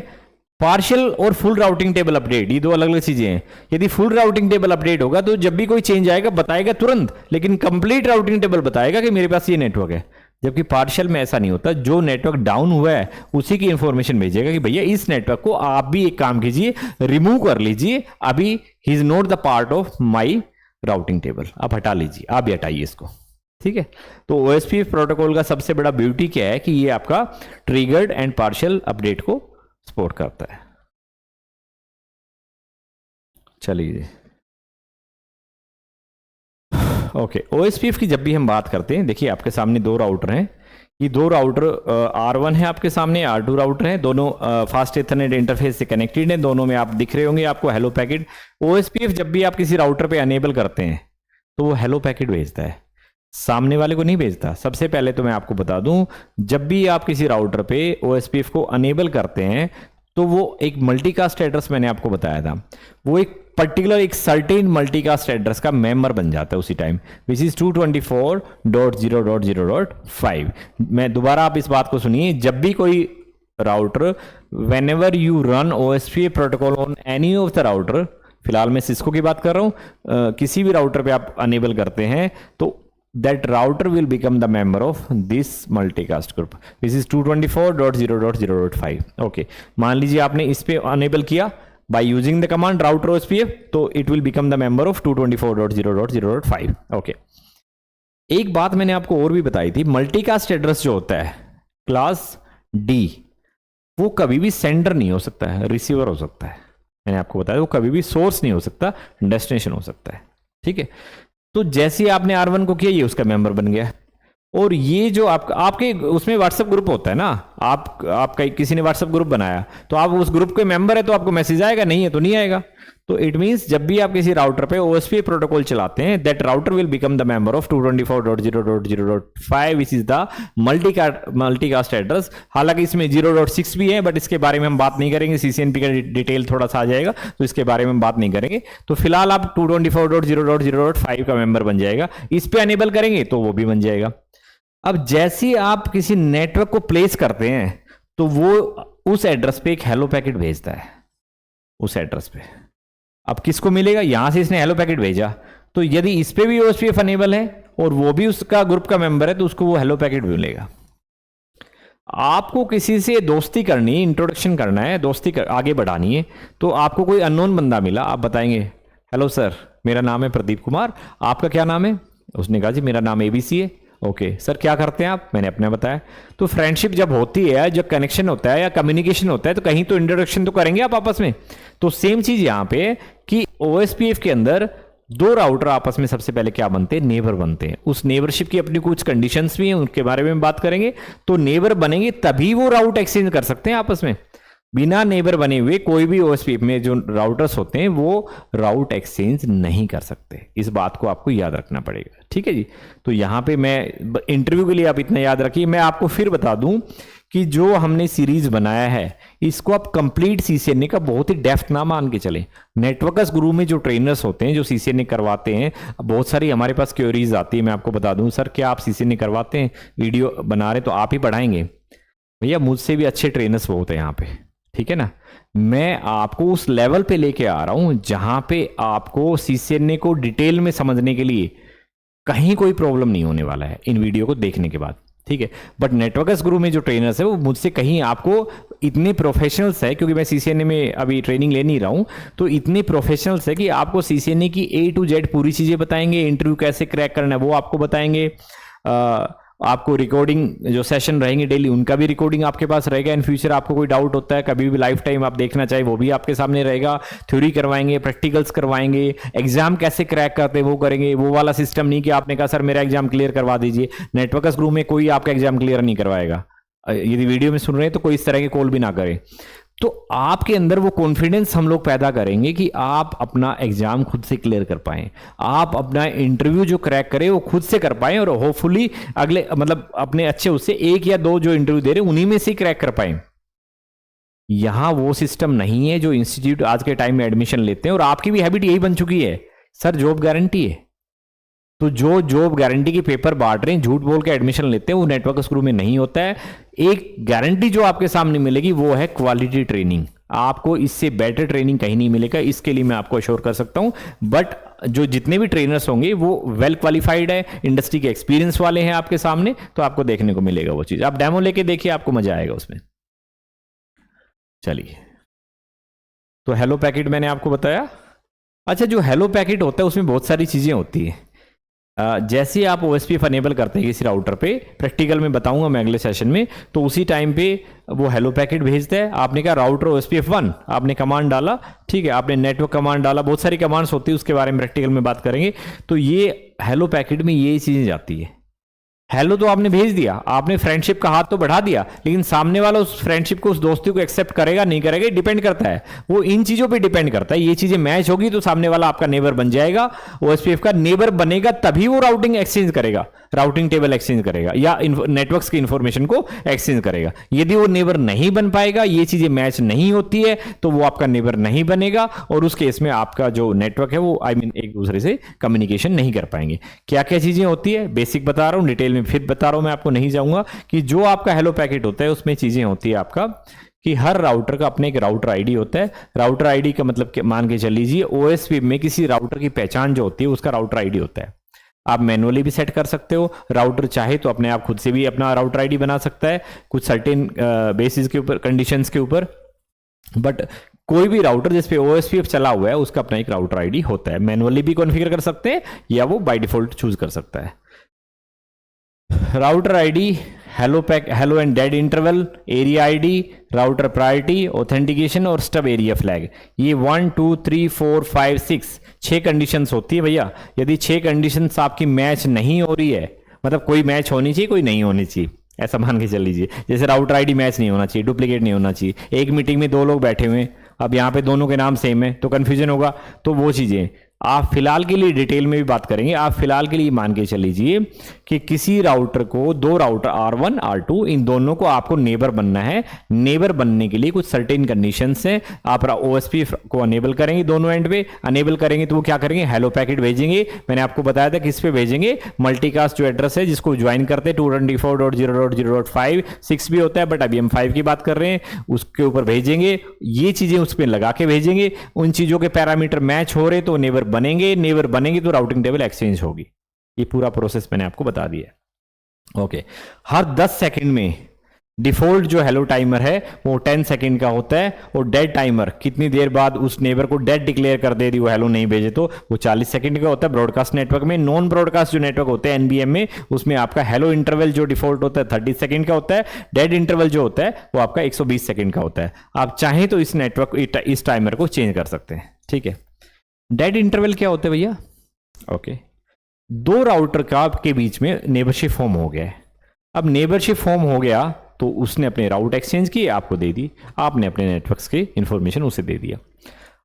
A: पार्शियल और फुल राउटिंग टेबल अपडेट, ये 2 अलग अलग चीजें हैं। यदि फुल राउटिंग टेबल अपडेट होगा तो जब भी कोई चेंज आएगा बताएगा तुरंत, लेकिन कंप्लीट राउटिंग टेबल बताएगा कि मेरे पास ये नेटवर्क है। जबकि पार्शियल में ऐसा नहीं होता, जो नेटवर्क डाउन हुआ है उसी की इंफॉर्मेशन भेजेगा कि भैया इस नेटवर्क को आप भी एक काम कीजिए, रिमूव कर लीजिए, अभी he is not the part of my routing table आप हटा लीजिए, आप भी हटाइए इसको, ठीक है। तो OSPF प्रोटोकॉल का सबसे बड़ा ब्यूटी क्या है कि ये आपका ट्रिगर्ड एंड पार्शियल अपडेट को सपोर्ट करता है। चलिए ओके, OSPF की जब भी हम बात करते हैं, देखिए आपके सामने दो राउटर हैं, ये दो राउटर R1 है आपके सामने, R2 राउटर है, दोनों फास्ट इथरनेट इंटरफेस से कनेक्टेड हैं, दोनों में आप दिख रहे होंगे आपको हेलो पैकेट। OSPF जब भी आप किसी राउटर पे अनेबल करते हैं तो वो हेलो पैकेट भेजता है, सामने वाले को नहीं भेजता। सबसे पहले तो मैं आपको बता दूं, जब भी आप किसी राउटर पे OSPF को अनेबल करते हैं तो वो एक मल्टीकास्ट एड्रेस, मैंने आपको बताया था, वो एक पर्टिकुलर एक सर्टेन मल्टीकास्ट एड्रेस का मेंबर बन जाता है उसी टाइम, विच इज 224.0.0.5। मैं दोबारा, आप इस बात को सुनिए, जब भी कोई router, when ever you run OSPF protocol on any of the router, फिलहाल मैं सिस्को की बात कर रहा हूं, किसी भी राउटर पे आप अनेबल करते हैं तो that router will become the member of this multicast group, this is 224.0.0.5। Okay, मान लीजिए आपने इस पे अनेबल किया by using the command router OSPF, तो it will become the member of 224.0.0.5। Okay, एक बात मैंने आपको और भी बताई थी, मल्टीकास्ट एड्रेस जो होता है क्लास D, वो कभी भी सेंडर नहीं हो सकता है, रिसीवर हो सकता है। मैंने आपको बताया वो कभी भी सोर्स नहीं हो सकता, डेस्टिनेशन हो सकता है, ठीक है। तो जैसे आपने R1 को किया, ये उसका मेंबर बन गया। और ये जो आपके उसमें व्हाट्सएप ग्रुप होता है ना, आपका किसी ने व्हाट्सएप ग्रुप बनाया, तो आप उस ग्रुप के मेंबर है तो आपको मैसेज आएगा, नहीं है तो नहीं आएगा। तो इट मींस जब भी आप किसी राउटर पे OSPF प्रोटोकॉल चलाते हैं, that router will become the member of 224.0.0.5 which is the multicast address. हालांकि इसमें 0.6 भी है, बट इसके बारे में हम बात नहीं करेंगे, CCNP का डिटेल थोड़ा सा आ जाएगा तो इसके बारे में हम बात नहीं करेंगे। तो फिलहाल आप 224.0.0.5 का मेंबर बन जाएगा, इस पे अनेबल करेंगे तो वो भी बन जाएगा। अब जैसे आप किसी नेटवर्क को प्लेस करते हैं तो वो उस एड्रेस पे एक हेलो पैकेट भेजता है, उस एड्रेस पे। अब किसको मिलेगा, यहां से इसने हेलो पैकेट भेजा, तो यदि इस पे भी OSPF अनेबल है और वो भी उसका ग्रुप का मेंबर है तो उसको वो हेलो पैकेट मिलेगा। आपको किसी से दोस्ती करनी है, इंट्रोडक्शन करना है, आगे बढ़ानी है, तो आपको कोई अननोन बंदा मिला, आप बताएंगे हेलो सर मेरा नाम है प्रदीप कुमार, आपका क्या नाम है? उसने कहा जी मेरा नाम ABC है। ओके सर क्या करते हैं आप? मैंने अपने बताया। तो फ्रेंडशिप जब होती है, जब कनेक्शन होता है या कम्युनिकेशन होता है, तो कहीं तो इंट्रोडक्शन तो करेंगे आप आपस में। तो सेम चीज यहां पे कि OSPF के अंदर दो राउटर आपस में सबसे पहले क्या बनते हैं, नेबर बनते हैं। उस नेबरशिप की अपनी कुछ कंडीशंस भी हैं, उनके बारे में बात करेंगे। तो नेबर बनेंगे तभी वो राउट एक्सचेंज कर सकते हैं आपस में, बिना नेबर बने हुए कोई भी OSPF में जो राउटर्स होते हैं वो राउट एक्सचेंज नहीं कर सकते। इस बात को आपको याद रखना पड़ेगा, ठीक है जी। तो यहां पे मैं इंटरव्यू के लिए आप इतना याद रखिए। मैं आपको फिर बता दूं कि जो हमने सीरीज बनाया है इसको आप कंप्लीट CCNA का बहुत ही डेप्थ ना मान के चले। नेटवर्कर्स गुरु में जो ट्रेनर्स होते हैं जो CCNA करवाते हैं, बहुत सारी हमारे पास क्वेरीज आती है। मैं आपको बता दूं सर क्या आप CCNA करवाते हैं, वीडियो बना रहे तो आप ही पढ़ाएंगे? भैया मुझसे भी अच्छे ट्रेनर्स बहुत है यहाँ पे, ठीक है ना। मैं आपको उस लेवल पे लेके आ रहा हूं जहां पे आपको CCNA को डिटेल में समझने के लिए कहीं कोई प्रॉब्लम नहीं होने वाला है इन वीडियो को देखने के बाद, ठीक है। बट नेटवर्कर्स गुरु में जो ट्रेनर्स है वो मुझसे कहीं आपको इतने प्रोफेशनल्स है, क्योंकि मैं CCNA में अभी ट्रेनिंग ले नहीं रहा हूं, तो इतने प्रोफेशनल्स है कि आपको CCNA की A to Z पूरी चीजें बताएंगे। इंटरव्यू कैसे क्रैक करना है वो आपको बताएंगे। आपको रिकॉर्डिंग जो सेशन रहेंगे डेली उनका भी रिकॉर्डिंग आपके पास रहेगा। इन फ्यूचर आपको कोई डाउट होता है कभी भी लाइफ टाइम आप देखना चाहे वो भी आपके सामने रहेगा। थ्योरी करवाएंगे, प्रैक्टिकल्स करवाएंगे, एग्जाम कैसे क्रैक करते हैं वो करेंगे। वो वाला सिस्टम नहीं कि आपने कहा सर मेरा एग्जाम क्लियर करवा दीजिए। नेटवर्कर्स ग्रुप में कोई आपका एग्जाम क्लियर नहीं करवाएगा। यदि वीडियो में सुन रहे हैं तो कोई इस तरह के कॉल भी ना करें। तो आपके अंदर वो कॉन्फिडेंस हम लोग पैदा करेंगे कि आप अपना एग्जाम खुद से क्लियर कर पाएं, आप अपना इंटरव्यू जो क्रैक करें वो खुद से कर पाएं, और होपफुली अगले मतलब अपने अच्छे उससे एक या दो जो इंटरव्यू दे रहे हैं उन्हीं में से क्रैक कर पाएं। यहां वो सिस्टम नहीं है जो इंस्टीट्यूट आज के टाइम में एडमिशन लेते हैं, और आपकी भी हैबिट यही बन चुकी है सर जॉब गारंटी है। तो जो जॉब गारंटी के पेपर बांट रहे हैं, झूठ बोल के एडमिशन लेते हैं, वो नेटवर्क स्कूल में नहीं होता है। एक गारंटी जो आपके सामने मिलेगी वो है क्वालिटी ट्रेनिंग। आपको इससे बेटर ट्रेनिंग कहीं नहीं मिलेगा, इसके लिए मैं आपको अश्योर कर सकता हूं। बट जो जितने भी ट्रेनर्स होंगे वो वेल क्वालिफाइड है, इंडस्ट्री के एक्सपीरियंस वाले हैं आपके सामने, तो आपको देखने को मिलेगा वो चीज। आप डेमो लेके देखिए, आपको मजा आएगा उसमें। चलिए, तो हेलो पैकेट मैंने आपको बताया। अच्छा, जो हेलो पैकेट होता है उसमें बहुत सारी चीज़ें होती है। जैसे ही आप OSPF अनेबल करते हैं किसी राउटर पे, प्रैक्टिकल में बताऊंगा मैं अगले सेशन में, तो उसी टाइम पे वो हेलो पैकेट भेजता है। आपने कहा राउटर OSPF 1, आपने कमांड डाला, ठीक है, आपने नेटवर्क कमांड डाला, बहुत सारी कमांड्स होती है, उसके बारे में प्रैक्टिकल में बात करेंगे। तो ये हेलो पैकेट में ये चीज़ें जाती है। हेलो तो आपने भेज दिया, आपने फ्रेंडशिप का हाथ तो बढ़ा दिया, लेकिन सामने वाला उस फ्रेंडशिप को, उस दोस्ती को एक्सेप्ट करेगा नहीं करेगा, डिपेंड करता है, वो इन चीजों पे डिपेंड करता है। ये चीजें मैच होगी तो सामने वाला आपका नेबर बन जाएगा। OSPF का नेबर बनेगा तभी वो राउटिंग एक्सचेंज करेगा, राउटिंग टेबल एक्सचेंज करेगा या नेटवर्क्स की इंफॉर्मेशन को एक्सचेंज करेगा। यदि वो नेबर नहीं बन पाएगा, ये चीजें मैच नहीं होती है, तो वो आपका नेबर नहीं बनेगा, और उस केस में आपका जो नेटवर्क है वो एक दूसरे से कम्युनिकेशन नहीं कर पाएंगे। क्या क्या चीजें होती है बेसिक बता रहा हूं, डिटेल में फिर बता रहा हूं, मैं आपको नहीं जाऊंगा। कि जो आपका हेलो पैकेट होता है उसमें चीजें होती है आपका कि हर राउटर का अपने एक राउटर आईडी होता है। राउटर आईडी का मतलब मान के चल लीजिए OSPF में किसी राउटर की पहचान जो होती है उसका राउटर आईडी होता है। आप मैनुअली भी सेट कर सकते हो, राउटर चाहे तो अपने आप खुद से भी अपना राउटर आईडी बना सकता है कुछ सर्टेन बेसिस के ऊपर, कंडीशंस के ऊपर। बट कोई भी राउटर जिस पे OSPF चला हुआ है उसका अपना एक राउटर आईडी होता है। मैनुअली भी कॉन्फ़िगर कर सकते हैं या वो बाय डिफॉल्ट चूज कर सकता है। Router ID, hello and dead interval, area ID, router priority, authentication और स्टब एरिया फ्लैग। ये 1 2 3 4 5 6 कंडीशंस होती है भैया। यदि 6 कंडीशंस आपकी मैच नहीं हो रही है, मतलब कोई मैच होनी चाहिए कोई नहीं होनी चाहिए, ऐसा मान के चल लीजिए। जैसे राउटर आईडी मैच नहीं होना चाहिए, डुप्लीकेट नहीं होना चाहिए, एक मीटिंग में 2 लोग बैठे हुए हैं, अब यहाँ पे दोनों के नाम सेम है तो कन्फ्यूजन होगा। तो वो चीज़ें आप फिलहाल के लिए डिटेल में भी बात करेंगे। आप फिलहाल के लिए मान के चल लीजिए कि किसी राउटर को, 2 राउटर R1 R2, इन दोनों को आपको नेबर बनना है। नेबर बनने के लिए कुछ सर्टेन कंडीशंस हैं। आप OSPF को अनेबल करेंगे, दोनों एंड पे अनेबल करेंगे तो वो क्या करेंगे, हेलो पैकेट भेजेंगे। मैंने आपको बताया था किस पे भेजेंगे, मल्टीकास्ट जो एड्रेस है जिसको ज्वाइन करते हैं 224.0.0.5 भी होता है, बट अभी हम 5 की बात कर रहे हैं, उसके ऊपर भेजेंगे। ये चीजें उस पर लगा के भेजेंगे। उन चीजों के पैरामीटर मैच हो रहे तो नेबर बनेंगे, नेबर बनेंगे तो राउटिंग टेबल एक्सचेंज होगी। ये पूरा प्रोसेस मैंने आपको बता दिया। ओके, हर 10 सेकंड में डिफॉल्ट जो हेलो टाइमर है वो 10 सेकंड का होता है, और डेड टाइमर कितनी देर बाद उस नेबर को डेड डिक्लेयर कर दे रही वो हेलो नहीं भेजे तो वो 40 सेकंड का होता है ब्रॉडकास्ट नेटवर्क में। नॉन ब्रॉडकास्ट जो नेटवर्क होते हैं NBM में, उसमें आपका हेलो इंटरवल जो डिफॉल्ट होता है 30 सेकंड का होता है। डेड इंटरवल जो होता है वो आपका 120 सेकंड का होता है। आप चाहें तो इस नेटवर्क, इस टाइमर को चेंज कर सकते हैं, ठीक है। डेड इंटरवल क्या होता है भैया? ओके, 2 राउटर का के बीच में नेबरशिप फॉर्म हो गया है। अब नेबरशिप फॉर्म हो गया तो उसने अपने राउट एक्सचेंज किए, आपको दे दी, आपने अपने नेटवर्क्स की इंफॉर्मेशन उसे दे दिया।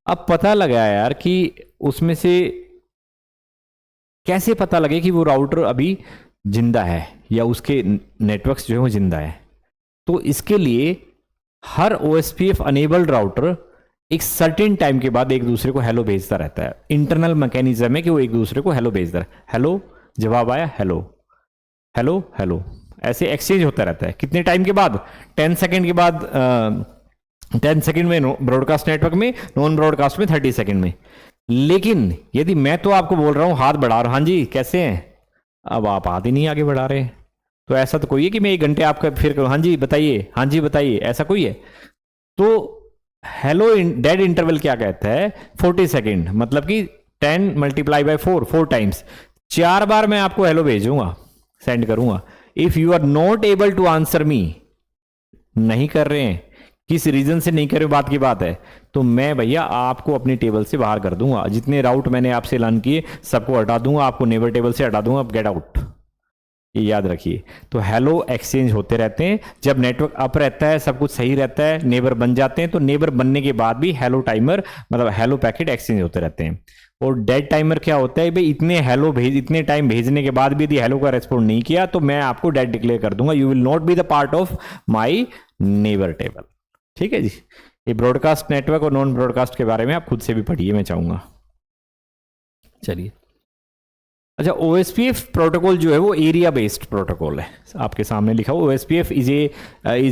A: अब पता लगा यार कि उसमें से कैसे पता लगे कि वो राउटर अभी जिंदा है या उसके नेटवर्क्स जो है वो जिंदा है? तो इसके लिए हर OSPF अनेबल्ड राउटर एक सर्टेन टाइम के बाद एक दूसरे को हेलो भेजता रहता है। इंटरनल मैकेनिज्म है कि वो एक दूसरे को हेलो भेजता है। हेलो, जवाब आया, हेलो हेलो हेलो, ऐसे एक्सचेंज होता रहता है। कितने टाइम के बाद? 10 सेकंड के बाद। 10 सेकंड में ब्रॉडकास्ट नेटवर्क में, नॉन ब्रॉडकास्ट में 30 सेकंड में। लेकिन यदि मैं तो आपको बोल रहा हूं, हाथ बढ़ा रहा हूं, हाँ जी कैसे हैं, अब आप हाथ ही नहीं आगे बढ़ा रहे, तो ऐसा तो कोई है कि मैं 1 घंटे आपका फिर करूं, हाँ जी बताइए, हाँ जी बताइए, ऐसा कोई है? तो हेलो डेड इंटरवल क्या कहता है? 40 सेकंड, मतलब कि 10 × 4 टाइम्स, 4 बार मैं आपको हेलो भेजूंगा, सेंड करूंगा। If you are not able to answer me, नहीं कर रहे हैं, किस रीजन से नहीं कर रहे, बात की बात है, तो मैं भैया आपको अपनी टेबल से बाहर कर दूंगा। जितने राउट मैंने आपसे ऐलान किए सबको हटा दूंगा, आपको नेबर टेबल से हटा दूंगा, गेट आउट। ये याद रखिए। तो हेलो एक्सचेंज होते रहते हैं। जब नेटवर्क अप रहता है, सब कुछ सही रहता है, नेबर बन जाते हैं, तो नेबर बनने के बाद भी हेलो टाइमर, मतलब हेलो पैकेट एक्सचेंज होते रहते हैं। और डेड टाइमर क्या होता है भाई? इतने टाइम भेजने के बाद भी यदि हेलो का रेस्पॉन्ड नहीं किया तो मैं आपको डेड डिक्लेयर कर दूंगा, you will not be the part of my neighbour table. ठीक है जी। ये ब्रॉडकास्ट नेटवर्क और नॉन ब्रॉडकास्ट के बारे में आप खुद से भी पढ़िए, मैं चाहूंगा। चलिए, अच्छा, OSPF प्रोटोकॉल जो है वो एरिया बेस्ड प्रोटोकॉल है। आपके सामने लिखा हुआ OSPF is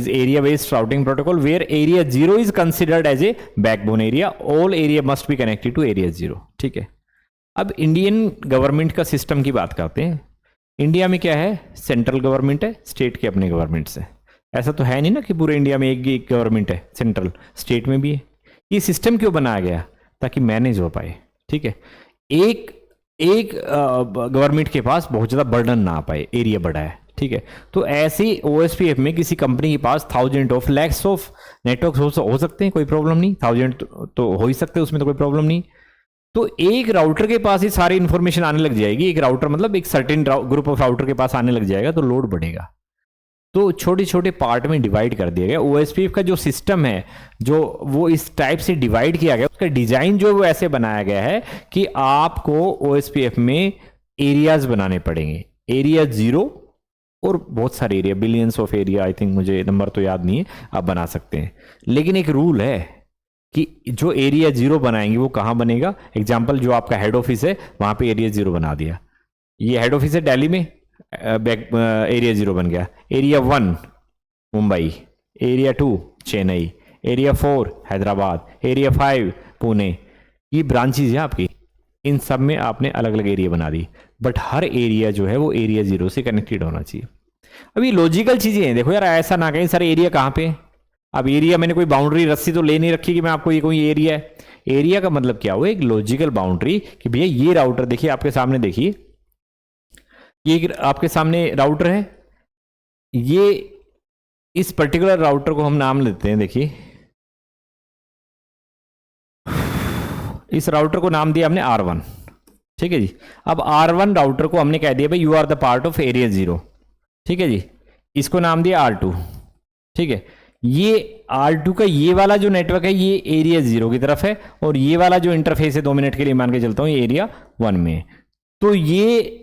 A: area based routing protocol where area 0 is considered as a backbone area, all area must be connected to area 0। ठीक है। अब इंडियन गवर्नमेंट का सिस्टम की बात करते हैं। इंडिया में क्या है? सेंट्रल गवर्नमेंट है, स्टेट के अपने गवर्नमेंट से। ऐसा तो है नहीं ना कि पूरे इंडिया में एक गवर्नमेंट है, सेंट्रल, स्टेट में भी है। ये सिस्टम क्यों बनाया गया? ताकि मैनेज हो पाए। ठीक है। एक एक गवर्नमेंट के पास बहुत ज़्यादा बर्डन ना आ पाए, एरिया बड़ा है, ठीक है। तो ऐसे OSPF में किसी कंपनी के पास thousand of lakhs of network हो सकते हैं, कोई प्रॉब्लम नहीं, थाउजेंड तो हो ही सकते हैं, उसमें तो कोई प्रॉब्लम नहीं। तो एक राउटर के पास ही सारी इंफॉर्मेशन आने लग जाएगी, एक राउटर मतलब एक सर्टेन ग्रुप ऑफ राउटर के पास आने लग जाएगा, तो लोड बढ़ेगा। तो छोटे छोटे पार्ट में डिवाइड कर दिया गया। OSPF का जो सिस्टम है, जो वो इस टाइप से डिवाइड किया गया, उसका डिजाइन जो वो ऐसे बनाया गया है कि आपको OSPF में एरियाज बनाने पड़ेंगे, एरिया 0 और बहुत सारे area, billions of area, I think मुझे नंबर तो याद नहीं है, आप बना सकते हैं। लेकिन एक रूल है कि जो एरिया 0 बनाएंगे वो कहाँ बनेगा। एग्जाम्पल, जो आपका हेड ऑफिस है वहां पे एरिया 0 बना दिया, ये हेड ऑफिस है दिल्ली में, एरिया 0 बन गया। Area 1 Mumbai, area 2 Chennai, area 4 Hyderabad, area 5 Pune, ये ब्रांचेज है आपकी, इन सब में आपने अलग अलग एरिया बना दी, बट हर एरिया जो है वो एरिया 0 से कनेक्टेड होना चाहिए। अब ये लॉजिकल चीजें हैं, देखो यार, ऐसा ना कहीं सारे एरिया कहाँ पे है। अब एरिया मैंने कोई बाउंड्री रस्सी तो ले नहीं रखी कि मैं आपको ये कोई एरिया है। एरिया का मतलब क्या हुआ, एक लॉजिकल बाउंड्री कि भैया ये राउटर देखिए आपके सामने, देखिए ये आपके सामने राउटर है, ये इस पर्टिकुलर राउटर को हम नाम लेते हैं, देखिए इस राउटर को नाम दिया हमने R1, ठीक है जी। अब R1 राउटर को हमने कह दिया भाई you are the part of area 0, ठीक है जी। इसको नाम दिया R2, ठीक है। ये R2 का ये वाला जो नेटवर्क है ये एरिया 0 की तरफ है, और ये वाला जो इंटरफेस है 2 मिनट के लिए मान के चलता हूं ये एरिया 1 में है। तो ये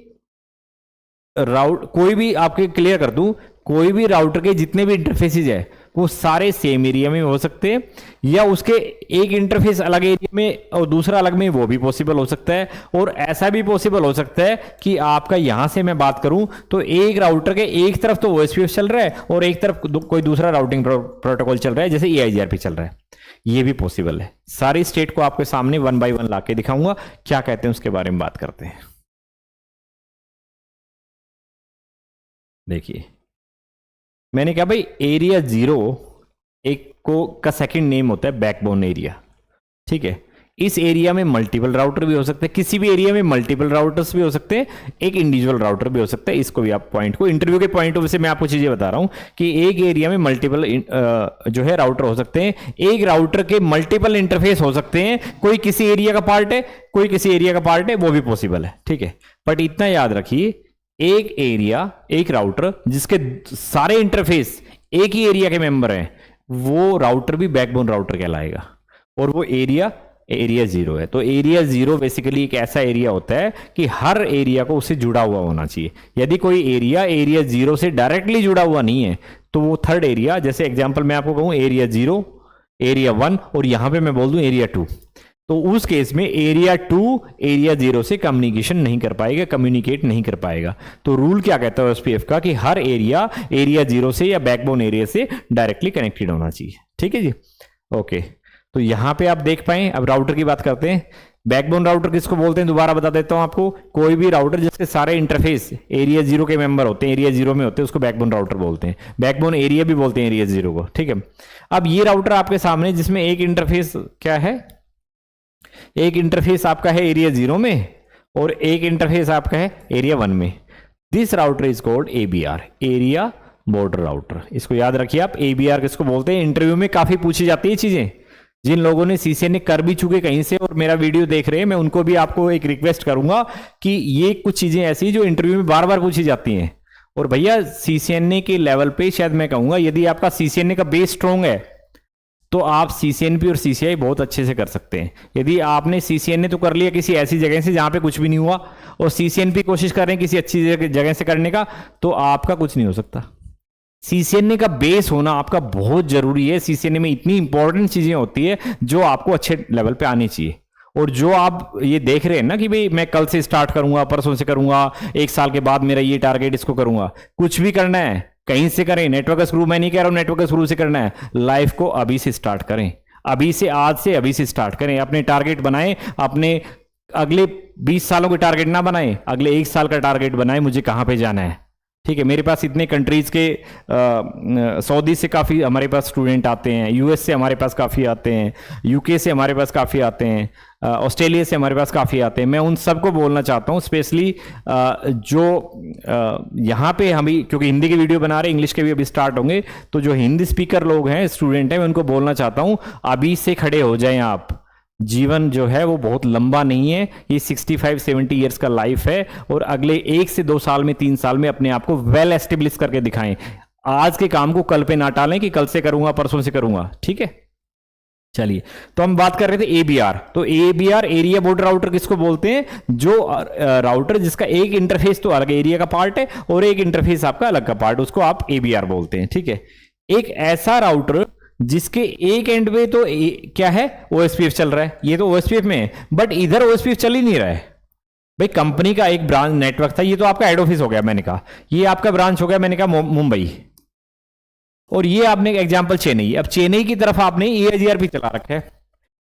A: कोई भी आपके क्लियर कर दूं, कोई भी राउटर के जितने भी इंटरफेसेस है वो सारे सेम एरिया में हो सकते हैं, या उसके एक इंटरफेस अलग एरिया में और दूसरा अलग में, वो भी पॉसिबल हो सकता है। और ऐसा भी पॉसिबल हो सकता है कि आपका यहां से मैं बात करूं तो एक राउटर के एक तरफ तो OSPF चल रहा है और एक तरफ कोई दूसरा राउटिंग प्रोटोकॉल चल रहा है, जैसे EIGRP चल रहा है, ये भी पॉसिबल है। सारी स्टेट को आपके सामने 1 बाय 1 ला के दिखाऊंगा, क्या कहते हैं उसके बारे में बात करते हैं। देखिए मैंने कहा भाई एरिया 0 एक को का सेकंड नेम होता है बैकबोन एरिया, ठीक है। इस एरिया में मल्टीपल राउटर भी हो सकते हैं, किसी भी एरिया में मल्टीपल राउटर्स भी हो सकते हैं, एक इंडिविजुअल राउटर भी हो सकता है। इसको भी आप पॉइंट को इंटरव्यू के पॉइंट ऑफ व्यू से मैं आपको चीजें बता रहा हूं कि एक एरिया में मल्टीपल जो है राउटर हो सकते हैं, एक राउटर के मल्टीपल इंटरफेस हो सकते हैं, कोई किसी एरिया का पार्ट है कोई किसी एरिया का पार्ट है, वो भी पॉसिबल है, ठीक है। बट इतना याद रखिए, एक एरिया एक राउटर जिसके सारे इंटरफेस एक ही एरिया के मेंबर हैं, वो राउटर भी बैकबोन राउटर कहलाएगा, और वो एरिया 0 है। तो एरिया 0 बेसिकली एक ऐसा एरिया होता है कि हर एरिया को उससे जुड़ा हुआ होना चाहिए। यदि कोई एरिया 0 से डायरेक्टली जुड़ा हुआ नहीं है तो वो थर्ड एरिया, जैसे एग्जांपल मैं आपको कहूं एरिया 0, एरिया 1 और यहां पे मैं बोल दूं एरिया 2, तो उस केस में एरिया 2 एरिया 0 से कम्युनिकेशन नहीं कर पाएगा, कम्युनिकेट नहीं कर पाएगा। तो रूल क्या कहता है OSPF का कि हर एरिया 0 से या बैकबोन एरिया से डायरेक्टली कनेक्टेड होना चाहिए, ठीक है जी। ओके, तो यहां पे आप देख पाए। अब राउटर की बात करते हैं। बैकबोन राउटर किसको बोलते हैं, दोबारा बता देता हूं आपको। कोई भी राउटर जिसके सारे इंटरफेस एरिया 0 के मेंबर होते हैं, एरिया 0 में होते हैं, उसको बैकबोन राउटर बोलते हैं। बैकबोन एरिया भी बोलते हैं एरिया 0 को, ठीक है। अब ये राउटर आपके सामने जिसमें एक इंटरफेस क्या है, एक इंटरफेस आपका है एरिया 0 में और एक इंटरफेस आपका है एरिया 1 में। This router is called ABR, area border router. इसको याद रखिए आप, ABR किसको बोलते हैं। इंटरव्यू में काफी पूछी जाती है चीजें। जिन लोगों ने CCNA कर भी चुके कहीं से और मेरा वीडियो देख रहे हैं, मैं उनको भी आपको एक रिक्वेस्ट करूंगा कि ये कुछ चीजें ऐसी जो इंटरव्यू में बार बार पूछी जाती हैं। और भैया CCNA के लेवल पे शायद मैं कहूंगा, यदि आपका CCNA का बेस स्ट्रॉन्ग है तो आप CCNP और CCI बहुत अच्छे से कर सकते हैं। यदि आपने CCNA तो कर लिया किसी ऐसी जगह से जहां पे कुछ भी नहीं हुआ, और CCNP कोशिश कर रहे हैं किसी अच्छी जगह से करने का, तो आपका कुछ नहीं हो सकता। CCNA का बेस होना आपका बहुत जरूरी है। CCNA में इतनी इंपॉर्टेंट चीजें होती है जो आपको अच्छे लेवल पे आनी चाहिए। और जो आप ये देख रहे हैं ना कि भाई मैं कल से स्टार्ट करूंगा, परसों से करूंगा, 1 साल के बाद मेरा ये टारगेट, इसको करूंगा, कुछ भी करना है कहीं से करें। नेटवर्क शुरू, मैं नहीं कह रहा हूं नेटवर्क शुरू से करना है, लाइफ को अभी से स्टार्ट करें, अभी से, आज से अभी से स्टार्ट करें। अपने टारगेट बनाएं, अपने अगले 20 सालों के टारगेट ना बनाएं, अगले 1 साल का टारगेट बनाएं, मुझे कहां पे जाना है, ठीक है, मेरे पास इतने कंट्रीज़ के सऊदी से काफ़ी हमारे पास स्टूडेंट आते हैं, यूएस से हमारे पास काफ़ी आते हैं, यूके से हमारे पास काफ़ी आते हैं, ऑस्ट्रेलिया से हमारे पास काफ़ी आते हैं। मैं उन सबको बोलना चाहता हूँ, स्पेशली जो यहाँ पे हम ही, क्योंकि हिंदी के वीडियो बना रहे हैं, इंग्लिश के भी अभी स्टार्ट होंगे, तो जो हिंदी स्पीकर लोग हैं, स्टूडेंट हैं, मैं उनको बोलना चाहता हूँ अभी से खड़े हो जाएं आप। जीवन जो है वो बहुत लंबा नहीं है, ये 65-70 ईयर्स का लाइफ है, और अगले 1 से 2 साल में, 3 साल में अपने आप को वेल एस्टेब्लिश करके दिखाएं। आज के काम को कल पे ना टालें कि कल से करूंगा, परसों से करूंगा, ठीक है। चलिए, तो हम बात कर रहे थे एबीआर। तो एबीआर एरिया बॉर्डर राउटर किसको बोलते हैं? जो राउटर जिसका एक इंटरफेस तो अलग एरिया का पार्ट है और एक इंटरफेस आपका अलग का पार्ट, उसको आप एबीआर बोलते हैं, ठीक है। एक ऐसा राउटर जिसके एक एंड पे तो क्या है, ओएसपीएफ चल रहा है, ये तो ओएसपीएफ में है, बट इधर ओएसपीएफ चल ही नहीं रहा है। भाई कंपनी का एक ब्रांच नेटवर्क था, ये तो आपका हेड ऑफिस हो गया, मैंने कहा ये आपका ब्रांच हो गया, मैंने कहा मुंबई, और ये आपने एग्जांपल चेन्नई। अब चेन्नई की तरफ आपने EIGRP चला रखा है,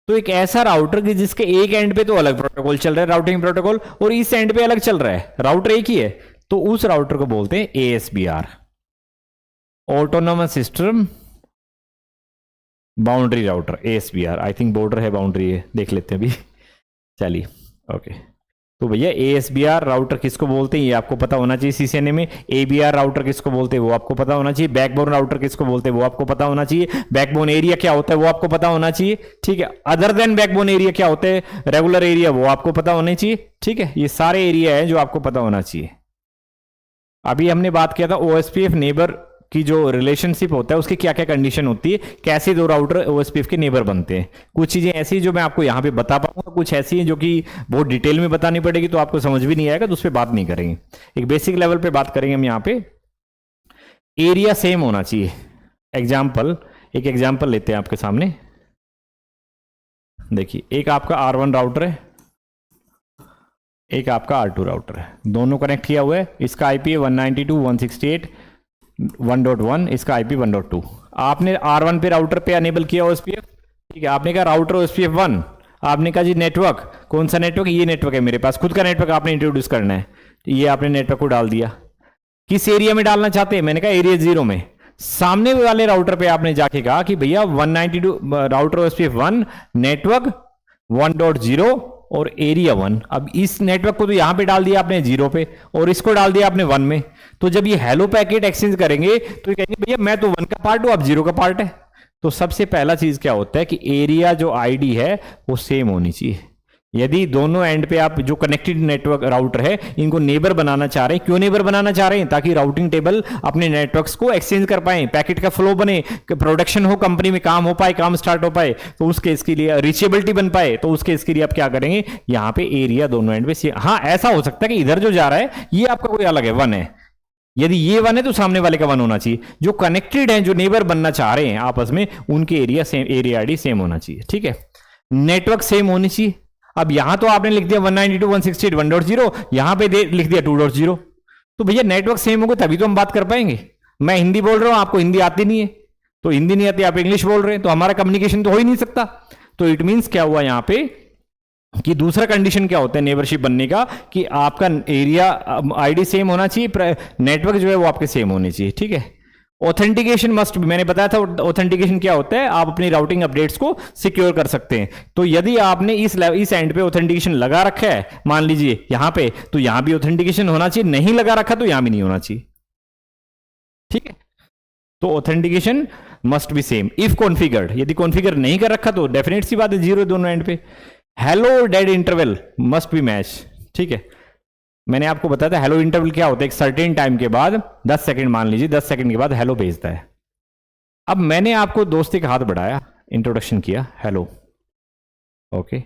A: तो एक ऐसा राउटर कि जिसके एक एंड पे तो अलग प्रोटोकॉल चल रहा है, राउटिंग प्रोटोकॉल, और इस एंड पे अलग चल रहा है, राउटर एक ही है, तो उस राउटर को बोलते हैं ASBR, autonomous system boundary router, ASBR। I think border है, बाउंड्री है, देख लेते हैं अभी। चलिए, ओके। तो भैया ASBR राउटर किसको बोलते हैं ये आपको पता होना चाहिए CCNA में। ABR राउटर किसको बोलते हैं वो आपको पता होना चाहिए। बैकबोन राउटर किसको बोलते हैं वो आपको पता होना चाहिए। बैकबोन एरिया क्या होता है वो आपको पता होना चाहिए, ठीक है। अदर देन बैकबोन एरिया क्या होते हैं, रेगुलर एरिया, वो आपको पता होने चाहिए, ठीक है। ये सारे एरिया है जो आपको पता होना चाहिए। अभी हमने बात किया था OSPF नेबर की जो रिलेशनशिप होता है उसकी क्या क्या कंडीशन होती है, कैसे दो राउटर OSPF के नेबर बनते हैं। कुछ चीजें ऐसी जो मैं आपको यहाँ पे बता पाऊंगा, कुछ ऐसी हैं जो कि बहुत डिटेल में बतानी पड़ेगी, तो आपको समझ भी नहीं आएगा, तो उस पर बात नहीं करेंगे। एक बेसिक लेवल पे बात करेंगे हम यहाँ पे। एरिया सेम होना चाहिए। एग्जाम्पल, एक एग्जाम्पल लेते हैं आपके सामने। देखिए, एक आपका R1 राउटर है, एक आपका R2 राउटर है, दोनों कनेक्ट किया हुआ है। इसका IP है 192.168.1.1, इसका IP 1.2। आपने R1 पे राउटर पे अनेबल किया OSPF, ठीक है। आपने कहा राउटर OSPF 1, आपने कहा जी नेटवर्क, कौन सा नेटवर्क, ये नेटवर्क है मेरे पास, खुद का नेटवर्क आपने इंट्रोड्यूस करना है, तो ये आपने नेटवर्क को डाल दिया। किस एरिया में डालना चाहते हैं, मैंने कहा एरिया 0 में। सामने वाले राउटर पे आपने जाके कहा कि भैया 192 राउटर OSPF 1 नेटवर्क 1.0 और एरिया 1। अब इस नेटवर्क को तो यहां पे डाल दिया आपने 0 पे, और इसको डाल दिया आपने 1 में। तो जब ये हेलो पैकेट एक्सचेंज करेंगे तो ये कहेंगे भैया मैं तो 1 का पार्ट हूं, आप 0 का पार्ट है। तो सबसे पहला चीज क्या होता है कि एरिया जो आईडी है वो सेम होनी चाहिए। यदि दोनों एंड पे आप जो कनेक्टेड नेटवर्क राउटर है इनको नेबर बनाना चाह रहे हैं, क्यों नेबर बनाना चाह रहे हैं, ताकि राउटिंग टेबल अपने नेटवर्क्स को एक्सचेंज कर पाए, पैकेट का फ्लो बने, प्रोडक्शन हो, कंपनी में काम हो पाए, काम स्टार्ट हो पाए, तो उसके इसके लिए रीचेबिलिटी बन पाए, तो उसके इसके लिए आप क्या करेंगे, यहाँ पे एरिया दोनों एंड पे। हाँ, ऐसा हो सकता है कि इधर जो जा रहा है ये आपका कोई अलग है, 1 है। यदि ये 1 है तो सामने वाले का 1 होना चाहिए। जो कनेक्टेड है, जो नेबर बनना चाह रहे हैं आपस में, उनके area same, area ID same होना चाहिए, ठीक है। नेटवर्क सेम होनी चाहिए। अब यहां तो आपने लिख दिया 192.168.1.0, यहां पे लिख दिया 2.0, तो भैया नेटवर्क सेम होगा तभी तो हम बात कर पाएंगे। मैं हिंदी बोल रहा हूं, आपको हिंदी आती नहीं है, तो हिंदी नहीं आती, आप इंग्लिश बोल रहे हैं, तो हमारा कम्युनिकेशन तो हो ही नहीं सकता। तो इट मींस क्या हुआ यहां पे कि दूसरा कंडीशन क्या होता है नेबरशिप बनने का, कि आपका एरिया आईडी सेम होना चाहिए, नेटवर्क जो है वो आपके सेम होने चाहिए, ठीक है। ऑथेंटिकेशन मस्ट भी, मैंने बताया था ऑथेंटिकेशन क्या होता है, आप अपनी राउटिंग अपडेट्स को सिक्योर कर सकते हैं। तो यदि आपने इस एंड पे ऑथेंटिकेशन लगा रखा है, मान लीजिए यहां पे, तो यहां भी ऑथेंटिकेशन होना चाहिए, नहीं लगा रखा तो यहां भी नहीं होना चाहिए, ठीक है। तो authentication must be same if configured. यदि कॉन्फिगर नहीं कर रखा तो डेफिनेट सी बात है 0 दोनों एंड पे। Hello dead interval must be match, ठीक है। मैंने आपको बताया था हेलो इंटरवल क्या होता है, एक सर्टेन टाइम के बाद 10 सेकंड, मान लीजिए 10 सेकंड के बाद हेलो भेजता है। अब मैंने आपको दोस्ती का हाथ बढ़ाया, इंट्रोडक्शन किया, हेलो, ओके।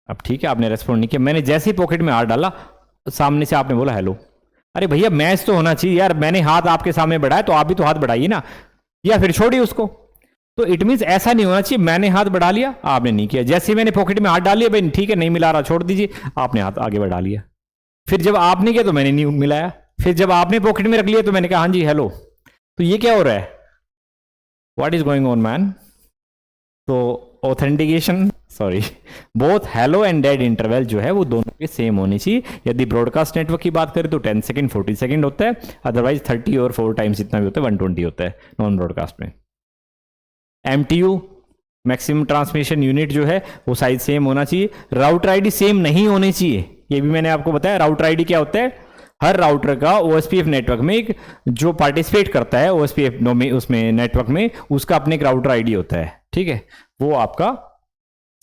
A: अब ठीक है, आपने रेस्पॉन्ड नहीं किया, मैंने जैसे ही पॉकेट में हाथ डाला, सामने से आपने बोला हेलो। अरे भैया मैच तो होना चाहिए यार, मैंने हाथ आपके सामने बढ़ाया तो आप भी तो हाथ बढ़ाइए ना, या फिर छोड़िए उसको। तो इट मींस ऐसा नहीं होना चाहिए मैंने हाथ बढ़ा लिया आपने नहीं किया, जैसे ही मैंने पॉकेट में हाथ डाल लिया, भाई ठीक है नहीं मिला रहा छोड़ दीजिए, आपने हाथ आगे बढ़ा लिया। फिर जब आपने किया तो मैंने नहीं मिलाया, फिर जब आपने पॉकेट में रख लिया तो मैंने कहा हाँ जी हेलो। तो ये क्या हो रहा है, what is going on man. तो authentication sorry, both hello and dead interval जो है वो दोनों के सेम होनी चाहिए। यदि ब्रॉडकास्ट नेटवर्क की बात करें तो 10 सेकंड 40 सेकंड होता है, अदरवाइज 30 और 4 टाइम्स जितना भी होता है 120 होता है नॉन ब्रॉडकास्ट में। MTU मैक्सिमम ट्रांसमिशन यूनिट जो है वो साइज सेम होना चाहिए। राउटर आईडी सेम नहीं होनी चाहिए, ये भी मैंने आपको बताया। राउटर आईडी क्या होता है, हर राउटर का OSPF नेटवर्क में एक जो पार्टिसिपेट करता है OSPF में उसमें नेटवर्क में उसका अपने एक राउटर आईडी होता है, ठीक है, वो आपका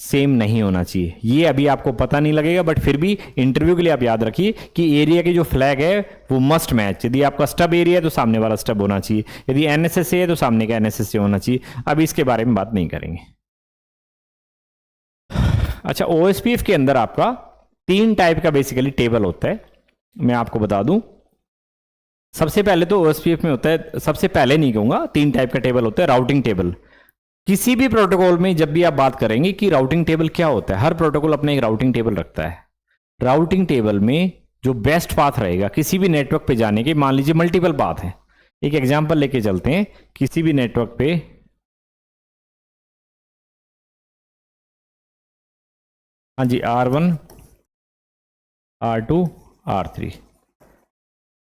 A: सेम नहीं होना चाहिए। ये अभी आपको पता नहीं लगेगा, बट फिर भी इंटरव्यू के लिए आप याद रखिए कि एरिया की जो फ्लैग है वो मस्ट मैच। यदि आपका स्टब एरिया है तो सामने वाला स्टब होना चाहिए, यदि NSSA है तो सामने का NSSA होना चाहिए। अब इसके बारे में बात नहीं करेंगे। अच्छा, OSPF के अंदर आपका 3 टाइप का बेसिकली टेबल होता है, मैं आपको बता दूं। सबसे पहले तो OSPF में होता है, सबसे पहले नहीं कहूंगा, 3 टाइप का टेबल होता है। राउटिंग टेबल, किसी भी प्रोटोकॉल में जब भी आप बात करेंगे कि राउटिंग टेबल क्या होता है, हर प्रोटोकॉल अपना एक राउटिंग टेबल रखता है। राउटिंग टेबल में जो बेस्ट पाथ रहेगा किसी भी नेटवर्क पे जाने के, मान लीजिए मल्टीपल पाथ है, एक एग्जांपल लेके चलते हैं। किसी भी नेटवर्क पे हाँ जी, R1 R2 R3,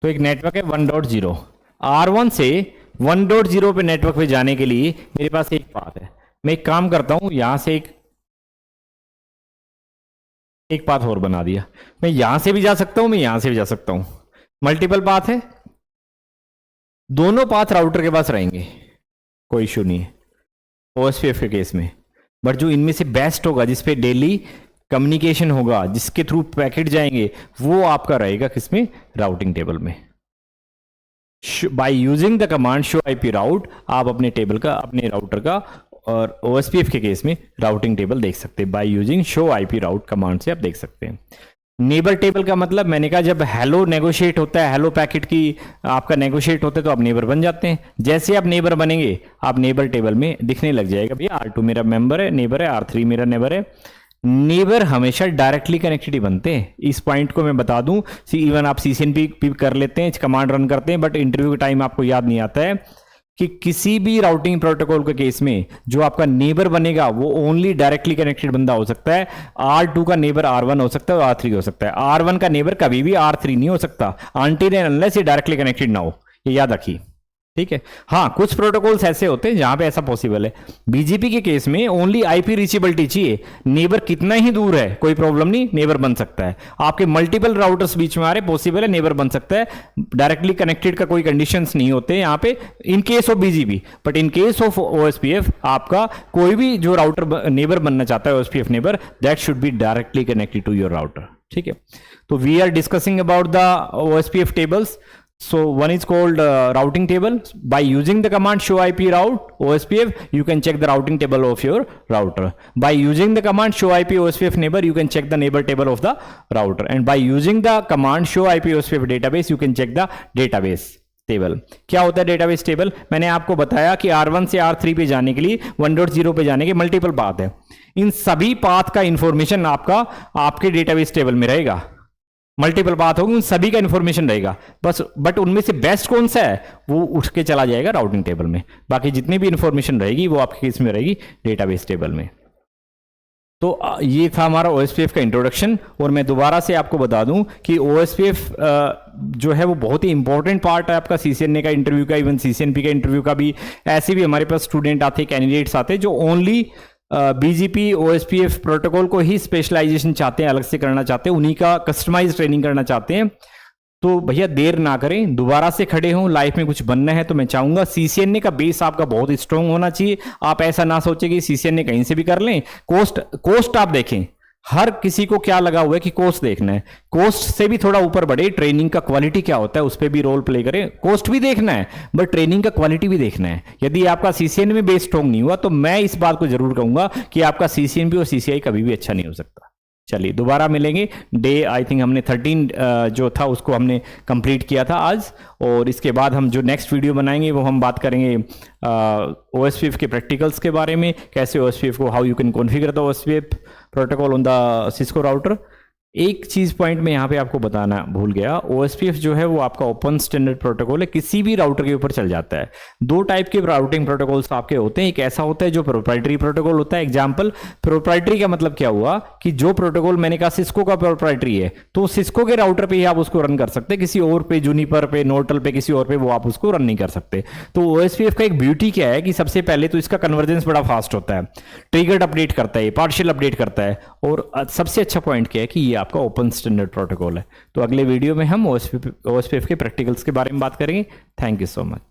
A: तो एक नेटवर्क है 1.0। R1 से 1.0 पे नेटवर्क पे जाने के लिए मेरे पास एक पाथ है। मैं एक काम करता हूं, यहां से एक पाथ और बना दिया। मैं यहां से भी जा सकता हूं, मैं यहां से भी जा सकता हूं, मल्टीपल पाथ है, दोनों पाथ राउटर के पास रहेंगे, कोई इशू नहीं है OSPF के केस में। बट जो इनमें से बेस्ट होगा, जिसपे डेली कम्युनिकेशन होगा, जिसके थ्रू पैकेट जाएंगे, वो आपका रहेगा किसमें, राउटिंग टेबल में। By using the command show IP राउट आप अपने टेबल का, अपने राउटर का, और OSPF के केस में राउटिंग टेबल देख सकते हैं। By using show IP route command से आप देख सकते हैं। नेबर टेबल का मतलब, मैंने कहा जब हेलो नेगोशिएट होता है, हेलो पैकेट की आपका नेगोशिएट होता है तो आप नेबर बन जाते हैं। जैसे आप नेबर बनेंगे, आप नेबर टेबल में दिखने लग जाएगा, भैया R2 मेरा मेंबर है, नेबर है, R3 मेरा नेबर है। नेबर हमेशा डायरेक्टली कनेक्टेड ही बनते हैं। इस पॉइंट को मैं बता दूं, इवन आप CCNP भी कर लेते हैं, कमांड रन करते हैं, बट इंटरव्यू के टाइम आपको याद नहीं आता है कि किसी भी राउटिंग प्रोटोकॉल के केस में जो आपका नेबर बनेगा वो ओनली डायरेक्टली कनेक्टेड बंदा हो सकता है। R2 का नेबर R1 हो सकता है और R3 हो सकता है। R1 का नेबर कभी भी R3 नहीं हो सकता, अनटिल एंड अनलेस ये डायरेक्टली कनेक्टेड ना हो, ये याद रखिए, ठीक है। हाँ, कुछ प्रोटोकॉल्स ऐसे होते हैं जहां पे ऐसा पॉसिबल है। BGP के केस में ओनली IP रीचेबिलिटी चाहिए, नेबर कितना ही दूर है कोई प्रॉब्लम नहीं, नेबर बन सकता है। आपके मल्टीपल राउटर्स बीच में आ रहे, पॉसिबल है, नेबर बन सकता है। डायरेक्टली कनेक्टेड का कोई कंडीशंस नहीं होते यहाँ पे in case of BGP, but in case of OSPF आपका कोई भी जो राउटर नेबर बनना चाहता है OSPF neighbour, that should be directly connected to your router, ठीक है। तो we are discussing about the OSPF tables. So one is called routing table. By using the command show IP route OSPF, you can check the routing table of your router. By using the command show IP OSPF neighbor, you can check the neighbor table of the router. And by using the command show IP OSPF database, you can check the database table. क्या होता है database table? मैंने आपको बताया कि R1 से R3 पे जाने के लिए 1.0 पे जाने के मल्टीपल पाथ है। इन सभी पाथ का इंफॉर्मेशन आपका आपके डेटाबेस टेबल में रहेगा। मल्टीपल पाथ होगी, उन सभी का इंफॉर्मेशन रहेगा बस, बट उनमें से बेस्ट कौन सा है वो उठ के चला जाएगा राउटिंग टेबल में। बाकी जितनी भी इंफॉर्मेशन रहेगी वो आपके केस में रहेगी डेटाबेस टेबल में। तो ये था हमारा OSPF का इंट्रोडक्शन। और मैं दोबारा से आपको बता दूं कि OSPF जो है वो बहुत ही इंपॉर्टेंट पार्ट है आपका CCNA का इंटरव्यू का, इवन CCNP का इंटरव्यू का भी। ऐसे भी हमारे पास स्टूडेंट आते, कैंडिडेट्स आते जो ओनली BGP OSPF प्रोटोकॉल को ही स्पेशलाइजेशन चाहते हैं, अलग से करना चाहते हैं, उन्हीं का कस्टमाइज ट्रेनिंग करना चाहते हैं। तो भैया देर ना करें, दोबारा से खड़े हों, लाइफ में कुछ बनना है तो मैं चाहूंगा CCNA का बेस आपका बहुत स्ट्रांग होना चाहिए। आप ऐसा ना सोचें कि CCNA कहीं से भी कर लें। कोस्ट आप देखें, हर किसी को क्या लगा हुआ है कि कोस्ट देखना है, कोस्ट से भी थोड़ा ऊपर बढ़े, ट्रेनिंग का क्वालिटी क्या होता है उस पर भी रोल प्ले करें। कोस्ट भी देखना है बट ट्रेनिंग का क्वालिटी भी देखना है। यदि आपका CCNA में बेस स्ट्रांग नहीं हुआ तो मैं इस बात को जरूर कहूंगा कि आपका CCNP और CCI कभी भी अच्छा नहीं हो सकता। चलिए दोबारा मिलेंगे। डे आई थिंक हमने 13 जो था उसको हमने कंप्लीट किया था आज, और इसके बाद हम जो नेक्स्ट वीडियो बनाएंगे वो हम बात करेंगे OSPF के प्रैक्टिकल्स के बारे में, कैसे OSPF को, how you can configure the OSPF protocol on the Cisco router. एक चीज़ पॉइंट में यहाँ पे आपको बताना भूल गया, OSPF जो है वो आपका ओपन स्टैंडर्ड प्रोटोकॉल है, किसी भी राउटर के ऊपर चल जाता है। दो टाइप के राउटिंग प्रोटोकॉल्स आपके होते हैं, एक ऐसा होता है जो प्रोप्राइटरी प्रोटोकॉल होता है। एग्जांपल, प्रोप्राइटरी का मतलब क्या हुआ कि जो प्रोटोकॉल मैंने कहा सिस्को का प्रोप्राइटरी है, तो सिस्को के राउटर पे ही आप उसको रन कर सकते हैं, किसी और पे, जूनिपर पे, नोटल पे, किसी और पे वो आप उसको रन नहीं कर सकते। तो OSPF का एक ब्यूटी क्या है कि सबसे पहले तो इसका कन्वर्जेंस बड़ा फास्ट होता है, ट्रिगर्ड अपडेट करता है, पार्शियल अपडेट करता है, और सबसे अच्छा पॉइंट क्या है कि ये आपका ओपन स्टैंडर्ड प्रोटोकॉल है। तो अगले वीडियो में हम OSPF के प्रैक्टिकल्स के बारे में बात करेंगे। Thank you so much.